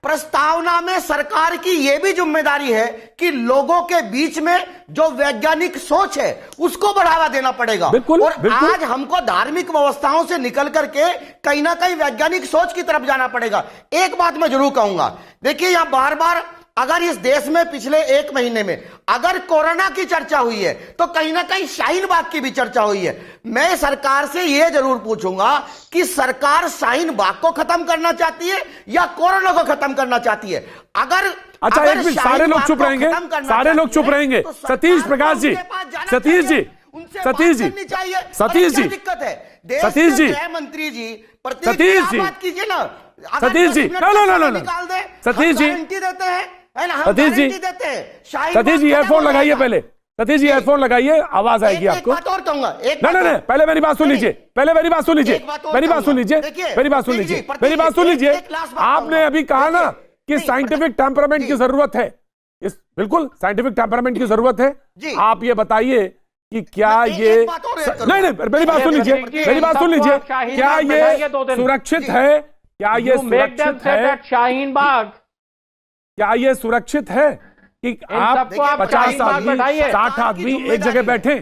प्रस्तावना में सरकार की यह भी जिम्मेदारी है कि लोगों के बीच में जो वैज्ञानिक सोच है उसको बढ़ावा देना पड़ेगा। और आज हमको धार्मिक व्यवस्थाओं से निकल करके कहीं ना कहीं वैज्ञानिक सोच की तरफ जाना पड़ेगा। एक बात मैं जरूर कहूंगा, देखिए यहां बार बार अगर इस देश में पिछले 1 महीने में अगर कोरोना की चर्चा हुई है तो कहीं ना कहीं शाहीन बाग की भी चर्चा हुई है। मैं सरकार से यह जरूर पूछूंगा कि सरकार शाहीन बाग को खत्म करना चाहती है या कोरोना को खत्म करना चाहती है? अगर अच्छा एक मिनट, सारे लोग चुप रहेंगे, सारे लोग चुप रहेंगे। सतीश प्रकाश जी, सतीश जी, सतीश जी, सतीश जी, दिक्कत है सतीश जी, गृह मंत्री जी, सतीश जी, बात कीजिए ना, सतीश जी, नो, सतीश जी, देते हैं है ना, हम सतीश जी, गारंटी देते हैं। सतीश जी एयरफोन लगाइए पहले, सतीश जी एयरफोन लगाइए, आवाज आएगी आपको। एक बात और कहूंगा, नहीं, पहले मेरी बात सुन लीजिए, पहले मेरी बात सुन लीजिए, मेरी बात सुन लीजिए, मेरी बात सुन लीजिए, मेरी बात सुन लीजिए। आपने अभी कहा ना कि साइंटिफिक टेम्परामेंट की जरूरत है, इस बिल्कुल साइंटिफिक टेम्परामेंट की जरूरत है। आप ये बताइए कि क्या ये नहीं, मेरी बात सुन लीजिए, मेरी बात सुन लीजिए, क्या ये सुरक्षित है? क्या ये सुरक्षित है? शाहीन बाग, क्या ये सुरक्षित है कि आप 50 आदमी 60 आदमी एक जगह बैठे?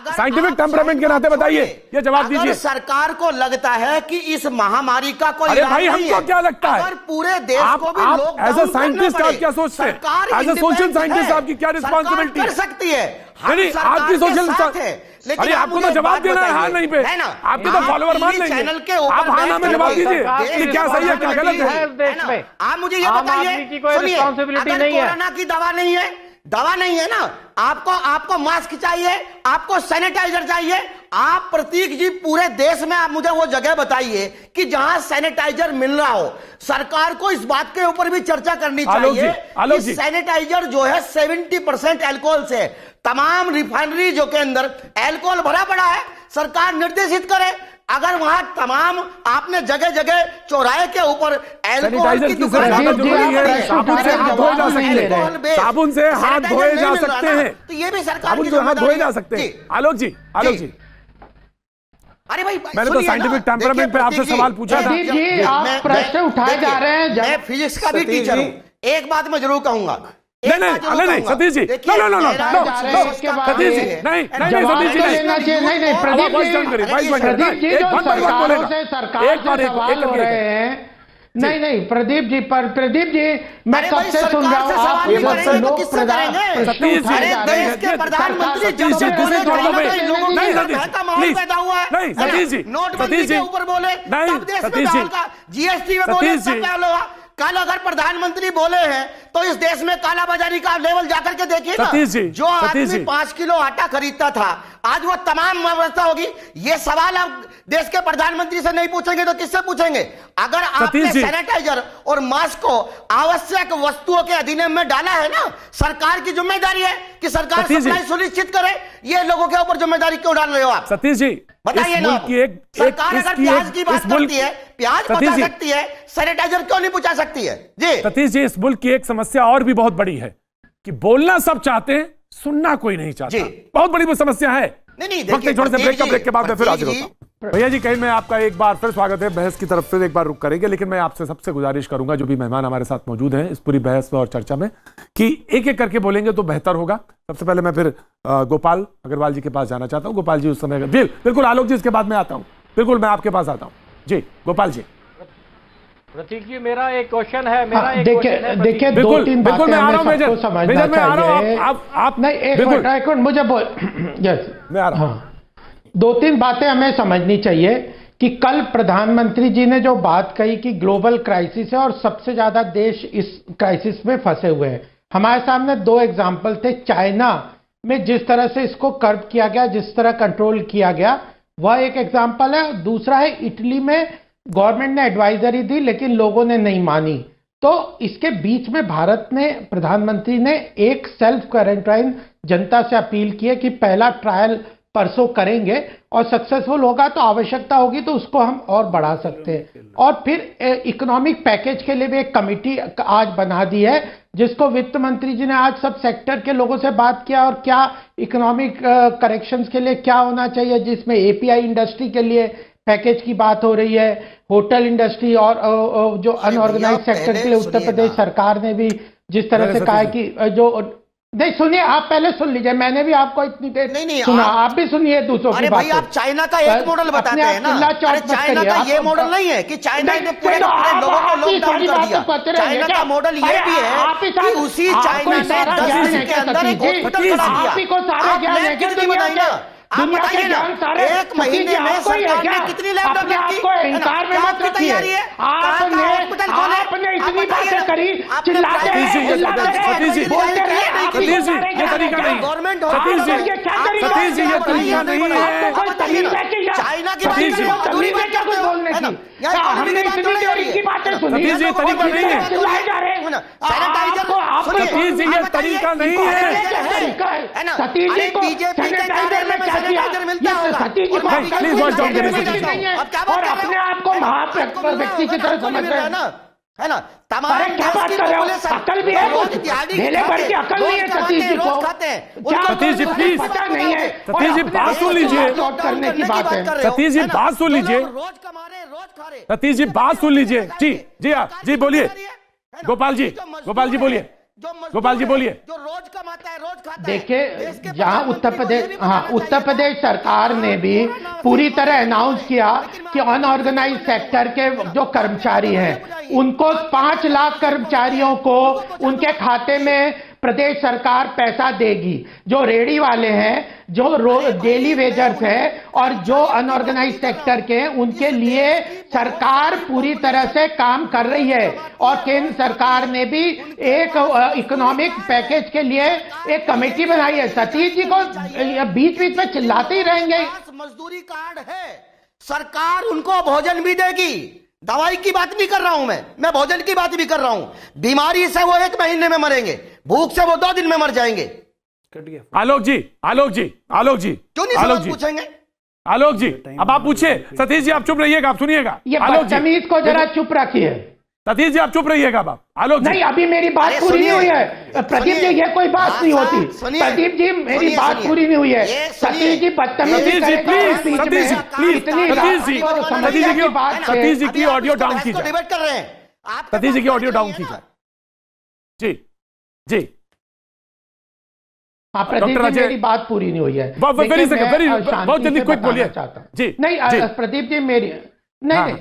साइंटिफिक टेम्परामेंट के नाते बताइए, ये जवाब दीजिए। सरकार को लगता है कि इस महामारी का कोई अरे भाई, हमको क्या लगता है? अगर पूरे देश को भी आप एज ए साइंटिस्ट आप क्या सोचते हैं? एज ए सोशल साइंटिस्ट आपकी क्या रिस्पॉन्सिबिलिटी कर सकती है? नहीं, आपकी सोशल, अरे आपको तो जवाब देना है हाँ नहीं पे, आपके तो फॉलोअर मान लेंगे। आप हाँ ना में जवाब दीजिए कि क्या सही है क्या गलत है देश में। आप मुझे ये बताइए, की कोई रिस्पॉन्सिबिलिटी नहीं है। कोरोना की दवा नहीं है, दवा नहीं है ना, आपको मास्क चाहिए, आपको सैनिटाइजर चाहिए। आप प्रतीक जी पूरे देश में आप मुझे वो जगह बताइए कि जहां सैनिटाइजर मिल रहा हो। सरकार को इस बात के ऊपर भी चर्चा करनी चाहिए कि सैनिटाइजर जो है 70% अल्कोहल से, तमाम रिफाइनरी जो के अंदर अल्कोहल भरा पड़ा है, सरकार निर्देशित करे। अगर वहां तमाम आपने जगह जगह चौराहे के ऊपर अल्कोहल की दुकान, साबुन से हाथ धोए जा सकते हैं, तो ये भी सरकार साबुन से हाथ धोए जा सकते हैं। आलोक जी, अरे भाई मैंने तो साइंटिफिक टेम्परामेंट पे आपसे सवाल पूछा था। आप प्रश्न उठाए जा रहे हैं। मैं फिजिक्स का भी टीचर हूं, एक बात मैं जरूर कहूंगा। नहीं सतीश जी, सतीश जी, नहीं सतीश जी, नहीं प्रदीप जी जो सरकारों से सरकार से सवाल हो रहे हैं। नहीं प्रदीप जी, मैं कब से सुन रहा हूँ आप लोग प्रधानमंत्री के ऊपर बोले, जीएसटी में बोले, कल अगर प्रधानमंत्री बोले हैं तो इस देश में कालाबाजारी का लेवल जाकर के देखिए ना। जो आदमी 5 किलो आटा खरीदता था, आज वो तमाम व्यवस्था होगी। ये सवाल आप देश के प्रधानमंत्री से नहीं पूछेंगे तो किससे पूछेंगे? अगर आपने सैनिटाइजर और मास्क को आवश्यक वस्तुओं के अधिनियम में डाला है ना, सरकार की जिम्मेदारी है कि सरकार सप्लाई सुनिश्चित करे। ये लोगों के ऊपर जिम्मेदारी क्यों डाल रहे हो आप? सतीश जी बताइए ना, सरकार अगर प्याज की बात करती है, प्याज पहुंचा सकती है, सैनिटाइजर क्यों नहीं पहुंचा सकती है? जी सतीश जी, इस मुल्क की एक समस्या और भी बहुत बड़ी है कि बोलना सब चाहते हैं, सुनना कोई नहीं चाहता। बहुत बड़ी समस्या है। नहीं थोड़े से ब्रेक के बाद मैं फिर हाजिर होता हूं। भैया जी, कहीं में आपका एक बार फिर स्वागत है। बहस की तरफ फिर एक बार रुक करेंगे, लेकिन मैं आपसे सबसे गुजारिश करूंगा, जो भी मेहमान हमारे साथ मौजूद हैं इस पूरी बहस और चर्चा में, कि एक एक करके बोलेंगे तो बेहतर होगा। सबसे पहले मैं फिर गोपाल अग्रवाल जी के पास जाना चाहता हूं। गोपाल जी उस समय बिल्कुल आलोक जी, इसके बाद मैं आता हूं। बिल्कुल मैं आपके पास आता हूं जी, गोपाल जी। प्रतीक जी, मेरा एक क्वेश्चन है, देखिए 2-3 बातें हमें सबको समझना चाहिए। आप नहीं, एक मिनट मुझे बोल, यस मैं आ रहा हूं। 2-3 बातें हमें समझनी चाहिए कि कल प्रधानमंत्री जी ने जो बात कही कि ग्लोबल क्राइसिस है और सबसे ज्यादा देश इस क्राइसिस में फंसे हुए हैं। हमारे सामने 2 एग्जाम्पल थे। चाइना में जिस तरह से इसको कर्व किया गया, जिस तरह कंट्रोल किया गया, वह एक एग्जाम्पल है। दूसरा है इटली में गवर्नमेंट ने एडवाइजरी दी लेकिन लोगों ने नहीं मानी। तो इसके बीच में भारत ने, प्रधानमंत्री ने एक सेल्फ क्वारंटाइन जनता से अपील की है कि पहला ट्रायल परसों करेंगे और सक्सेसफुल होगा तो आवश्यकता होगी तो उसको हम और बढ़ा सकते हैं। और फिर इकोनॉमिक पैकेज के लिए भी एक कमेटी आज बना दी है, जिसको वित्त मंत्री जी ने आज सब सेक्टर के लोगों से बात किया और क्या इकोनॉमिक करेक्शंस के लिए क्या होना चाहिए, जिसमें एपीआई इंडस्ट्री के लिए पैकेज की बात हो रही है, होटल इंडस्ट्री और जो अनऑर्गेनाइज सेक्टर के लिए उत्तर प्रदेश सरकार ने भी जिस तरह से कहा है कि जो नहीं, सुनिए आप पहले सुन लीजिए, मैंने भी आपको इतनी देर नहीं सुना, आप भी सुनिए दूसरों की बात। आप चाइना का एक मॉडल बताते हैं ना, अरे चाइना का ये मॉडल नहीं है कि चाइना ने पूरे लोगों को लॉकडाउन कर दिया। चाइना का मॉडल ये भी है कि उसी चाइना ने 10 दिन के अंदर एक हॉस्पिटल बना दिया। आप बताइए ना, एक महीने में सरकार ने कितनी लैब डेवलप की? आपकी तैयारी है, हॉस्पिटल खोले, आप बताइए गवर्नमेंट चाइना तरीका की बात कर रहे हो, अधूरी बात करते हो, है ना? यार इकोनॉमी की बात थोड़ी हो रही है। सतीश जी तरीका नहीं है, सैनिटाइजर सतीश जी ये तरीका नहीं है, है ना? अरे बीजेपी के कार्यालय में सैनिटाइजर मिलता होगा। प्लीज वॉइस डाउन करिए। अब क्या बात कर रहे हो? व्यक्ति की तरह समझ रहे हैं ना, है ना? तमाम क्या बात कर रहे हो? अकल भी है कुछ? ढेले भर की अकल नहीं है सतीश जी को। खाते हैं सतीश जी प्लीज, पता नहीं है। सतीश जी बात सुन लीजिए, करने की बात है। सतीश जी बात सुन लीजिए, रोज कमा रहे रोज खा रहे। सतीश जी बात सुन लीजिए। जी जी हाँ जी बोलिए गोपाल जी, गोपाल जी बोलिए, गोपाल जी बोलिए। जो रोज कमाता है रोज खाता है। देखिए जहां उत्तर प्रदेश सरकार ने भी पूरी तरह अनाउंस किया कि अनऑर्गेनाइज सेक्टर के जो कर्मचारी हैं उनको 5 लाख कर्मचारियों को उनके खाते में प्रदेश सरकार पैसा देगी। जो रेडी वाले हैं, जो डेली वेजर्स हैं और जो अनऑर्गेनाइज सेक्टर के, उनके लिए सरकार पूरी तरह से काम कर रही है। और केंद्र सरकार ने भी एक इकोनॉमिक पैकेज के लिए एक कमेटी बनाई है। सतीश जी को बीच बीच में चिल्लाते ही रहेंगे। मजदूरी कार्ड है, सरकार उनको भोजन भी देगी। दवाई की बात नहीं कर रहा हूं मैं भोजन की बात भी कर रहा हूं। बीमारी से वो 1 महीने में मरेंगे, भूख से वो 2 दिन में मर जाएंगे। आलोक जी, आलोक जी, आलोक जी, क्यों नहीं आलोक सवाल जी पूछेंगे? आलोक जी अब आप पूछिए। सतीश जी आप चुप रहिएगा, आप सुनिएगा। ये आलोक जी बदतमीज को जरा चुप रखिए। सतीश जी आप चुप रहिएगा। आप आलोक जी, नहीं अभी मेरी बात पूरी नहीं हुई है प्रदीप जी, ये कोई बात नहीं होती। प्रदीप जी मेरी बात पूरी नहीं हुई है। सतीश जी बदतमीजी सतीश जी प्लीज, सतीश जी प्लीज, सतीश जी की ऑडियो डाउन कीजिए। डिबेट कर रहे हैं सतीश जी की ऑडियो डाउन कीजिए। जी जी हाँ प्रदीप जी मेरी बात पूरी नहीं हुई है। वेरी सेकंड, वेरी बहुत जल्दी क्विक बोलिए। जी नहीं प्रदीप जी मेरी नहीं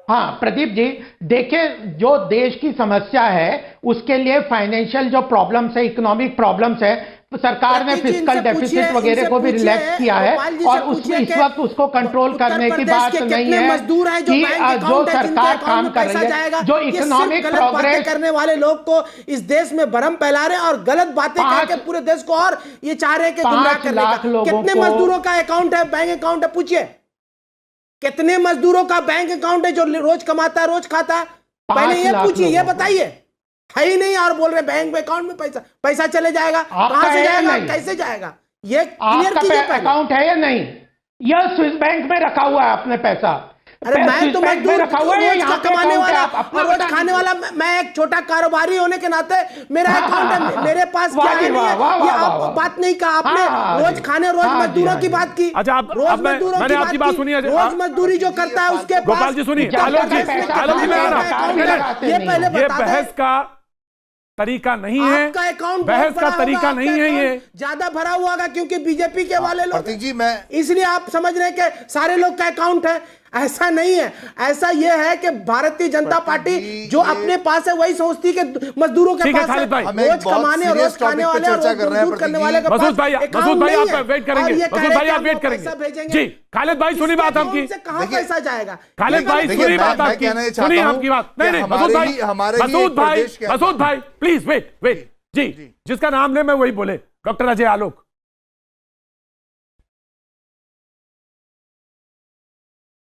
हाँ प्रदीप जी देखिए, जो देश की समस्या है उसके लिए फाइनेंशियल जो प्रॉब्लम्स है, इकोनॉमिक प्रॉब्लम्स है, सरकार ने फिस्कल डेफिसिट वगैरह को भी रिलैक्स किया है और इस वक्त उसको कंट्रोल करने की बात नहीं है कि जो सरकार काम कर रही है, जो इकोनॉमिक प्रोग्रेस करने वाले लोग को इस देश में भ्रम फैला रहे हैं और गलत बातें करके पूरे देश को और ये चाह रहे हैं कि गुमराह करने का। कितने मजदूरों का अकाउंट है, बैंक अकाउंट है, पूछिए कितने मजदूरों का बैंक अकाउंट है जो रोज कमाता है रोज खाता है? पहले ये पूछिए, ये बताइए। है ही नहीं और बोल रहे बैंक में अकाउंट में पैसा चले जाएगा, कहां से जाएगा, कैसे जाएगा? ये क्लियर कीजिए। अकाउंट है या नहीं? यह स्विस बैंक में रखा हुआ है अपने पैसा। अरे मैं तो मजदूर रखा हुआ है, रोज कमाने वाला, रोज खाने वाला, मैं एक छोटा कारोबारी होने के नाते मेरा अकाउंट है, मेरे पास क्या है नहीं है। ये आप बात नहीं कहा आपने, रोज खाने रोज मजदूरों की बात की। अच्छा रोज मजदूरों की आपकी बात सुनिए। रोज मजदूरी जो करता है उसके गोपाल जी सुनिए, आलोक जी, आलोक जी मैं आ रहा हूं। ये पहले ये बहस का तरीका नहीं है, आपका अकाउंट बहस का तरीका नहीं है। ये ज्यादा भरा हुआ होगा क्योंकि बीजेपी के वाले लोग जी, मैं इसलिए आप समझ रहे हैं कि सारे लोग का अकाउंट है। ऐसा नहीं है, ऐसा यह है कि भारतीय जनता पार्टी जो अपने पास है वही सोचती कि मजदूरों के पास है, रोज कमाने रोज खाने वाले चर्चा कर रहे हैं करने वाले के पास। मसूद भाई आप वेट करेंगे, मसूद भाई आप वेट करेंगे। जी खालिद भाई सुनी बात आपकी, कहां पैसा जाएगा? खालिद भाई सुनी बात आपकी, सुनिए आपकी बात। नहीं मसूद भाई प्लीज वेट। जी जिसका नाम ले मैं वही बोले, डॉक्टर अजय आलोक।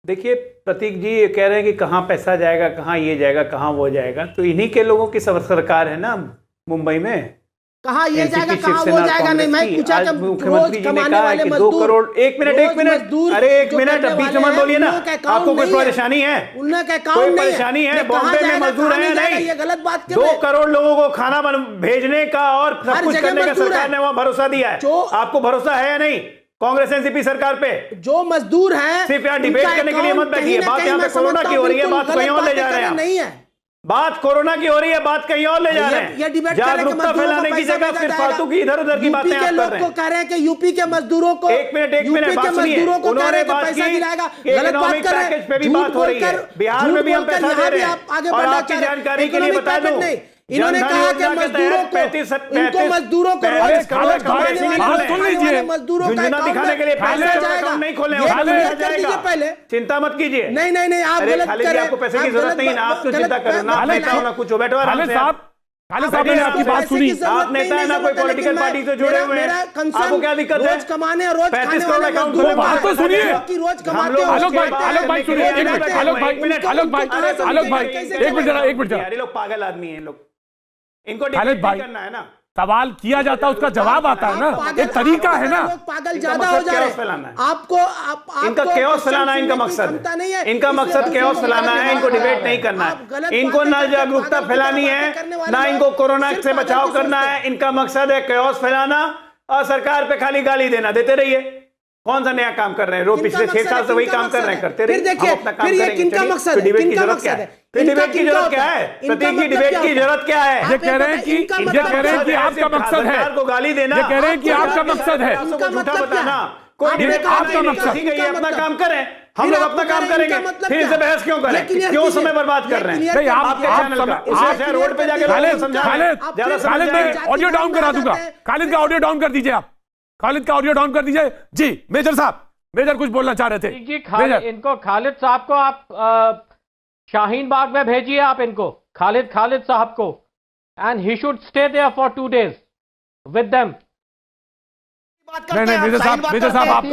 देखिए प्रतीक जी ये कह रहे हैं कि कहाँ पैसा जाएगा, कहाँ ये जाएगा, कहाँ वो जाएगा, तो इन्हीं के लोगों की सरकार है ना मुंबई में। कहाँ ये जाएगा, कहाँ वो जाएगा? नहीं मैं पूछा कि मुख्यमंत्री जी ने कहा कि 2 करोड़। एक मिनट अरे एक मिनट बीच में बोलिए ना, आपको कोई परेशानी है? कोई परेशानी है? बॉम्बे में मजदूर है नहीं? ये गलत बात 2 करोड़ लोगों को खाना भेजने का और सब कुछ करने का सरकार ने वहां भरोसा दिया है। आपको भरोसा है या नहीं कांग्रेस एनसीपी सरकार पे? जो मजदूर है सिर्फ यहाँ डिबेट करने के लिए मत बैठिए। बात यहाँ पे कोरोना की हो रही है, बात कहीं और ले जा रहे हैं। नहीं है बात कोरोना की हो रही है, बात कहीं और ले जा रहे हैं। जागरूकता फैलाने की जगह फिर फालतू की इधर उधर की बातें आप कर रहे हैं। कह रहे हैं कि यूपी के मजदूरों को एक मिनट बात सुनिए। उन्होंने बात की इकोनॉमिक पैकेज पे भी बात हो रही है, बिहार में भी हम पैसा दे रहे हैं। और आपकी जानकारी के लिए बता दूं, इन्होंने कहा कि मजदूरों को मजदूरों को झुंझुना दिखाने के लिए पैसे जाएगा नहीं खोलने जाएगा, पहले चिंता मत कीजिए। नहीं आप गलत कर रहे हैं। आपको पैसे की जरूरत नहीं है, आप तो चिंता करो ना, बैठो ना कुछ बैठो आराम से। खालिद साहब मैंने आपकी बात सुनी। आप नेता है ना, कोई पॉलिटिकल पार्टी से जुड़े हुए हैं, आपको क्या दिक्कत है? रोज कमाने रोज 35 करोड़ अकाउंट तो बात तो सुनिए। रोज कमाते हो। आलोक भाई सुनिए, एक मिनट, आलोक भाई एक मिनट जरा। ये लोग पागल आदमी हैं लोग, इनको खालिद भाई करना है ना। सवाल किया जाता है, उसका जवाब आता है ना, एक तरीका है ना। पागल ज्यादा हो जा रहे हैं। आपको इनका केओस फैलाना इनका मकसद है, इनका मकसद केओस फैलाना है, इनको डिबेट नहीं करना है, इनको ना जागरूकता फैलानी है, ना इनको कोरोना से बचाव करना है, इनका मकसद है केओस फैलाना और सरकार पे खाली गाली देना। देते रहिए, कौन सा नया काम कर रहे हैं? रोज पिछले 6 साल से वही काम कर रहे हैं, करते रहिए। देखिए फिर ये किनका मकसद है? डिबेट की जरूरत क्या है? डिबेट की जरूरत क्या है? प्रतीक जी, डिबेट की जरूरत क्या है? ये कह रहे हैं कि आपका मकसद है, को गाली देना। ये कह रहे हैं कि आपका मकसद है, झूठा बताना। कोई डिबेट आपका मकसद ठीक है, ये अपना काम करें, हम लोग अपना काम करेंगे, फिर इसे बहस क्यों करें? क्यों समय बर्बाद कर रहे हैं? आपके चैनल का उसे रोड पे जाके खालिद मैं ऑडियो डाउन करा दूंगा। खालिद का ऑडियो डाउन कर दीजिए, आप खालिद का ऑडियो डाउन कर दीजिए। जी मेजर साहब, मेजर कुछ बोलना चाह रहे थे जी। इनको खालिद साहब को आप शाहीन बाग में भेजिए, आप इनको खालिद साहब को, and he should stay there for 2 days with them. नहीं मेजर साहब आप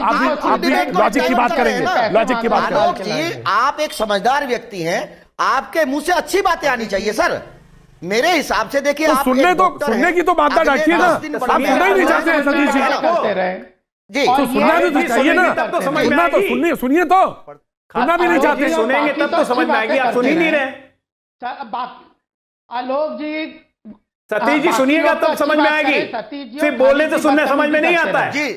भी लॉजिक की बात करेंगे, लॉजिक की बात करेंगे। आप एक समझदार व्यक्ति हैं, आपके मुंह से अच्छी बातें आनी चाहिए सर। मेरे हिसाब से देखिए, आप सुनने की तो बात डांटिए ना, आप सुनना ही नहीं चाहते हैं सतीश जी। जी तो सुनना भी तो चाहिए ना, सुनना तो सुनिए तो सुनना भी नहीं चाहते। सुनेंगे तब तो समझ में आएगी, आप सुन ही नहीं रहे। आलोक जी, सतीश जी सुनिएगा तब समझ में आएगी, सिर्फ बोलने से सुनने समझ में नहीं आता है। जी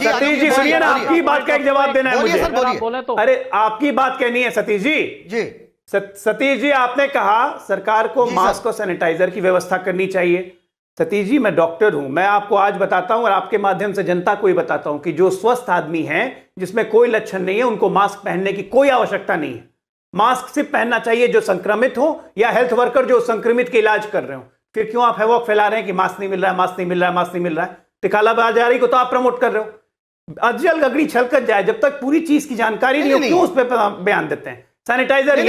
सतीश जी सुनिए ना, आपकी बात का एक जवाब देना है मुझे। बोले तो अरे आपकी बात कहनी है सतीश जी। जी सतीश जी, आपने कहा सरकार को मास्क और सैनिटाइजर की व्यवस्था करनी चाहिए। सतीश जी, मैं डॉक्टर हूं, मैं आपको आज बताता हूं और आपके माध्यम से जनता को ही बताता हूं कि जो स्वस्थ आदमी हैं, जिसमें कोई लक्षण नहीं है, उनको मास्क पहनने की कोई आवश्यकता नहीं है। मास्क सिर्फ पहनना चाहिए जो संक्रमित हो या हेल्थ वर्कर जो संक्रमित के इलाज कर रहे हो। फिर क्यों आप हैवॉक फैला रहे हैं कि मास्क नहीं मिल रहा है, मास्क नहीं मिल रहा है, मास्क नहीं मिल रहा है? टिकालाबाजारी को तो आप प्रमोट कर रहे हो। अजल गगड़ी छलकत जाए, जब तक पूरी चीज की जानकारी नहीं हो, क्यों उस पर बयान देते हैं? सैनिटाइजर,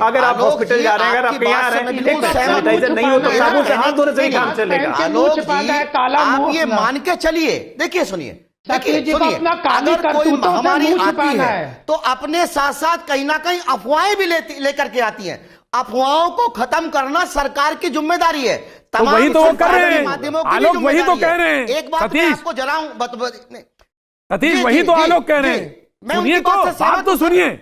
अगर आप हॉस्पिटल जा रहे हैं, अगर आप यहाँ आ रहे हैं, सैनिटाइजर नहीं हो तो साबुन से हाथ धोने से ही काम चलेगा। आप ये मान के चलिए, देखिए सुनिए, अगर कोई महामारी आती है तो अपने साथ साथ कहीं ना कहीं अफवाहें भी लेकर के आती हैं। अफवाहों को खत्म करना सरकार की जिम्मेदारी है। तो वही तो वो कर रहे हैं आलोक, वही तो कह रहे हैं। एक बात मैं आपको जराऊं, सतीश वही तो आलोक कह रहे हैं। सुनिए तो, बात तो सुनिए।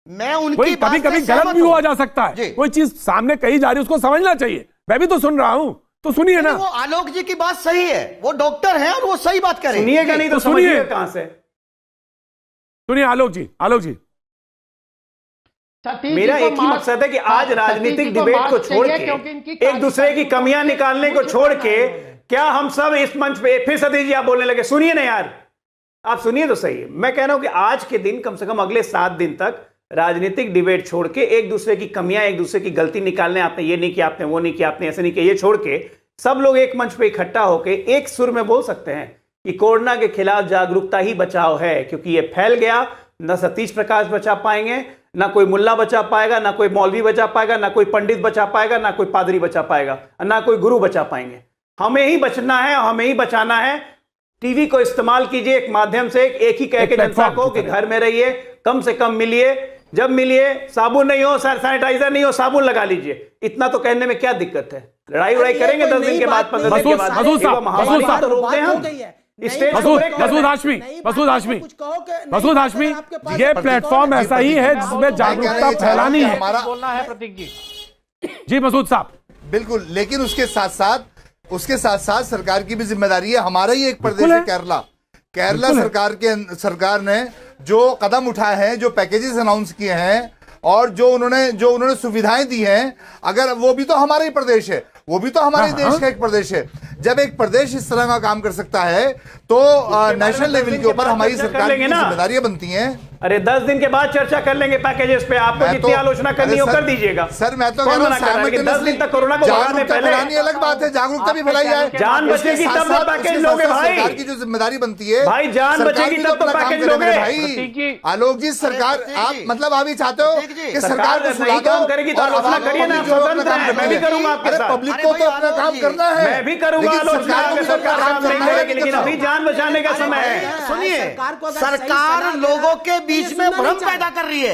मैं उनकी कभी कभी गलत भी हुआ जा सकता है, कोई चीज सामने कही जा रही है उसको समझना चाहिए। मैं भी तो सुन रहा हूं, तो सुनिए ना। वो आलोक जी की बात सही है, वो डॉक्टर हैं और वो सही बात कह रहे हैं। सुनिएगा नहीं तो समझिए कहां से। सुनिए आलोक जी, आलोक जी, मेरा एक ही मकसद है कि आज राजनीतिक डिबेट को छोड़ के, एक दूसरे की कमियां निकालने को छोड़ के, क्या हम सब इस मंच पे फिर सतीश जी आप बोलने लगे? सुनिए ना यार, आप सुनिए तो सही। मैं कह रहा हूं कि आज के दिन, कम से कम अगले 7 दिन तक राजनीतिक डिबेट छोड़ के, एक दूसरे की कमियां, एक दूसरे की गलती निकालने, आपने ये नहीं किया, आपने वो नहीं किया, आपने ऐसे नहीं किया, ये छोड़ के सब लोग एक मंच पे इकट्ठा होकर एक सुर में बोल सकते हैं कि कोरोना के खिलाफ जागरूकता ही बचाव है। क्योंकि ये फैल गया, न सतीश प्रकाश बचा पाएंगे, ना कोई मुल्ला बचा पाएगा, ना कोई मौलवी बचा पाएगा, ना कोई पंडित बचा पाएगा, ना कोई पादरी बचा पाएगा, ना कोई गुरु बचा पाएंगे। हमें ही बचना है, हमें ही बचाना है। टीवी को इस्तेमाल कीजिए एक माध्यम से, एक ही कह के जनता को कि घर में रहिए, कम से कम मिलिए, जब मिलिए साबुन नहीं हो, सैनिटाइजर नहीं हो, साबुन लगा लीजिए। इतना तो कहने में क्या दिक्कत है? लड़ाई उड़ाई करेंगे 10 दिन के बाद, 15 दिन के बाद, महामारी तो रोकते हैं हम। मसूद हाशमी, ये प्लेटफॉर्म ऐसा ही है जिसमें जागरूकता फैलानी है। बोलना है प्रतीक जी। जी मसूद साहब, बिल्कुल, लेकिन उसके साथ साथ सरकार की भी जिम्मेदारी है। हमारा ही एक प्रदेश है केरला सरकार ने जो कदम उठाए हैं, जो पैकेजेस अनाउंस किए हैं और जो उन्होंने सुविधाएं दी हैं, अगर वो भी तो हमारा ही प्रदेश है, वो भी तो हमारे देश का एक प्रदेश है। जब एक प्रदेश इस तरह का काम कर सकता है तो नेशनल लेवल के ऊपर हमारी सरकार की जिम्मेदारियां बनती हैं। अरे 10 दिन के बाद चर्चा कर लेंगे पैकेजेस पे। आपको जितनी आलोचना करनी हो कर दीजिएगा। सर मैं तो कह रहा हूं 10 दिन तक कोरोना को भगाने पहले अलग बात है, जागरूकता भी फैलाई जाए। जान बचेगी तब तो पैकेज लोगे भाई। सरकार की जो जिम्मेदारी बनती है भाई, जान बचेगी तब तो पैकेज लोगे भाई। आलोक जी सरकार आप मतलब आप ही चाहते हो कि सरकार को सही काम करेगी तो आलोचना करिए ना, स्वतंत्र है, मैं भी करूंगा आपके साथ। पब्लिक को तो अपना काम करना है, मैं भी करूंगा आलोचना, सरकार काम नहीं करेगी, लेकिन अभी जान बचाने का समय है। सुनिए, सरकार लोगों के बीच में भ्रम पैदा कर रही है।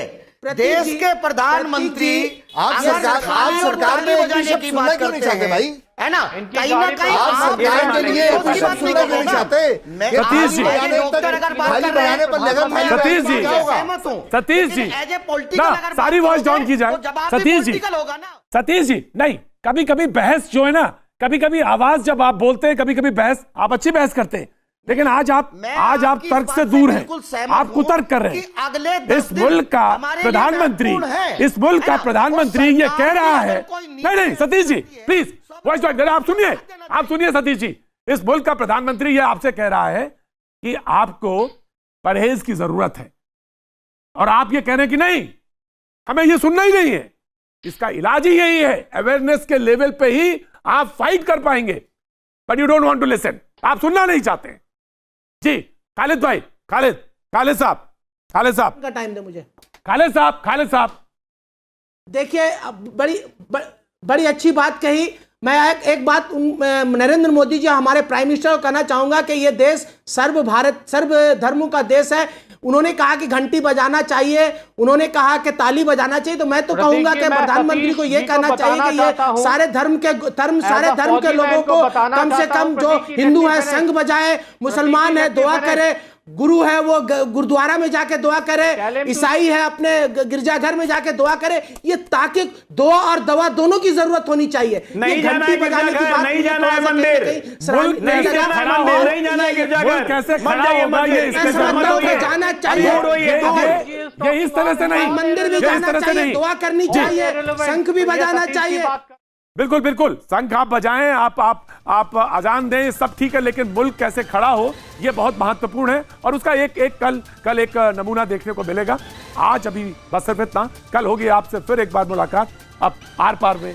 देश के प्रधानमंत्री आप सरकार में बजाने की बात करते हैं भाई, है ना, कहीं ना कहीं आप सरकार के लिए नहीं चाहते। सतीश जी, सतीश जी ना, सारी वॉइस डाउन की जाए। सतीश जी नहीं, कभी कभी बहस जो है ना, कभी कभी आवाज जब आप बोलते हैं, कभी कभी बहस, आप अच्छी बहस करते हैं, लेकिन आज आप तर्क से दूर हैं, आप कुतर्क कर रहे हैं। इस मुल्क का प्रधानमंत्री ये कह रहा है, नहीं Satish ji please voice down, आप सुनिए सतीश जी, इस मुल्क का प्रधानमंत्री ये आपसे कह रहा है कि आपको परहेज की जरूरत है, और आप ये कह रहे हैं कि नहीं, हमें ये सुनना ही नहीं है। इसका इलाज ही यही है, अवेयरनेस के लेवल पे ही आप फाइट कर पाएंगे, but you don't want to listen, आप सुनना नहीं चाहते जी। खालिद भाई, खालिद साहब का टाइम दे मुझे। खालिद साहब देखिए, बड़ी अच्छी बात कही। मैं एक बात नरेंद्र मोदी जी हमारे प्राइम मिनिस्टर को कहना चाहूंगा कि यह देश सर्व धर्मों का देश है। उन्होंने कहा कि घंटी बजाना चाहिए, उन्होंने कहा कि ताली बजाना चाहिए, तो मैं तो कहूंगा कि प्रधानमंत्री को यह कहना चाहिए कि ये सारे धर्म के लोगों को कम से कम, जो हिंदू है संघ बजाए, मुसलमान है दुआ करे, गुरु है वो गुरुद्वारा में जाके दुआ करे, ईसाई है अपने गिरजाघर में जाके दुआ करे, ये ताकि दुआ और दवा दोनों की जरूरत होनी चाहिए। नहीं जाना है गिरजाघर, नहीं जाना है मंदिर, नहीं जाना है मंदिर, नहीं जाना है गिरजाघर, कैसे खड़ा होगा ये, जाना चाहिए, ये इस तरह से नहीं, मंदिर भी जाना चाहिए, दुआ करनी चाहिए, शंख भी बजाना चाहिए। बिल्कुल शंख आप बजाएं, आप अजान दें, सब ठीक है, लेकिन मुल्क कैसे खड़ा हो ये बहुत महत्वपूर्ण है, और उसका कल एक नमूना देखने को मिलेगा। आज अभी बस सिर्फ इतना, कल होगी आपसे फिर एक बार मुलाकात, अब आर पार में।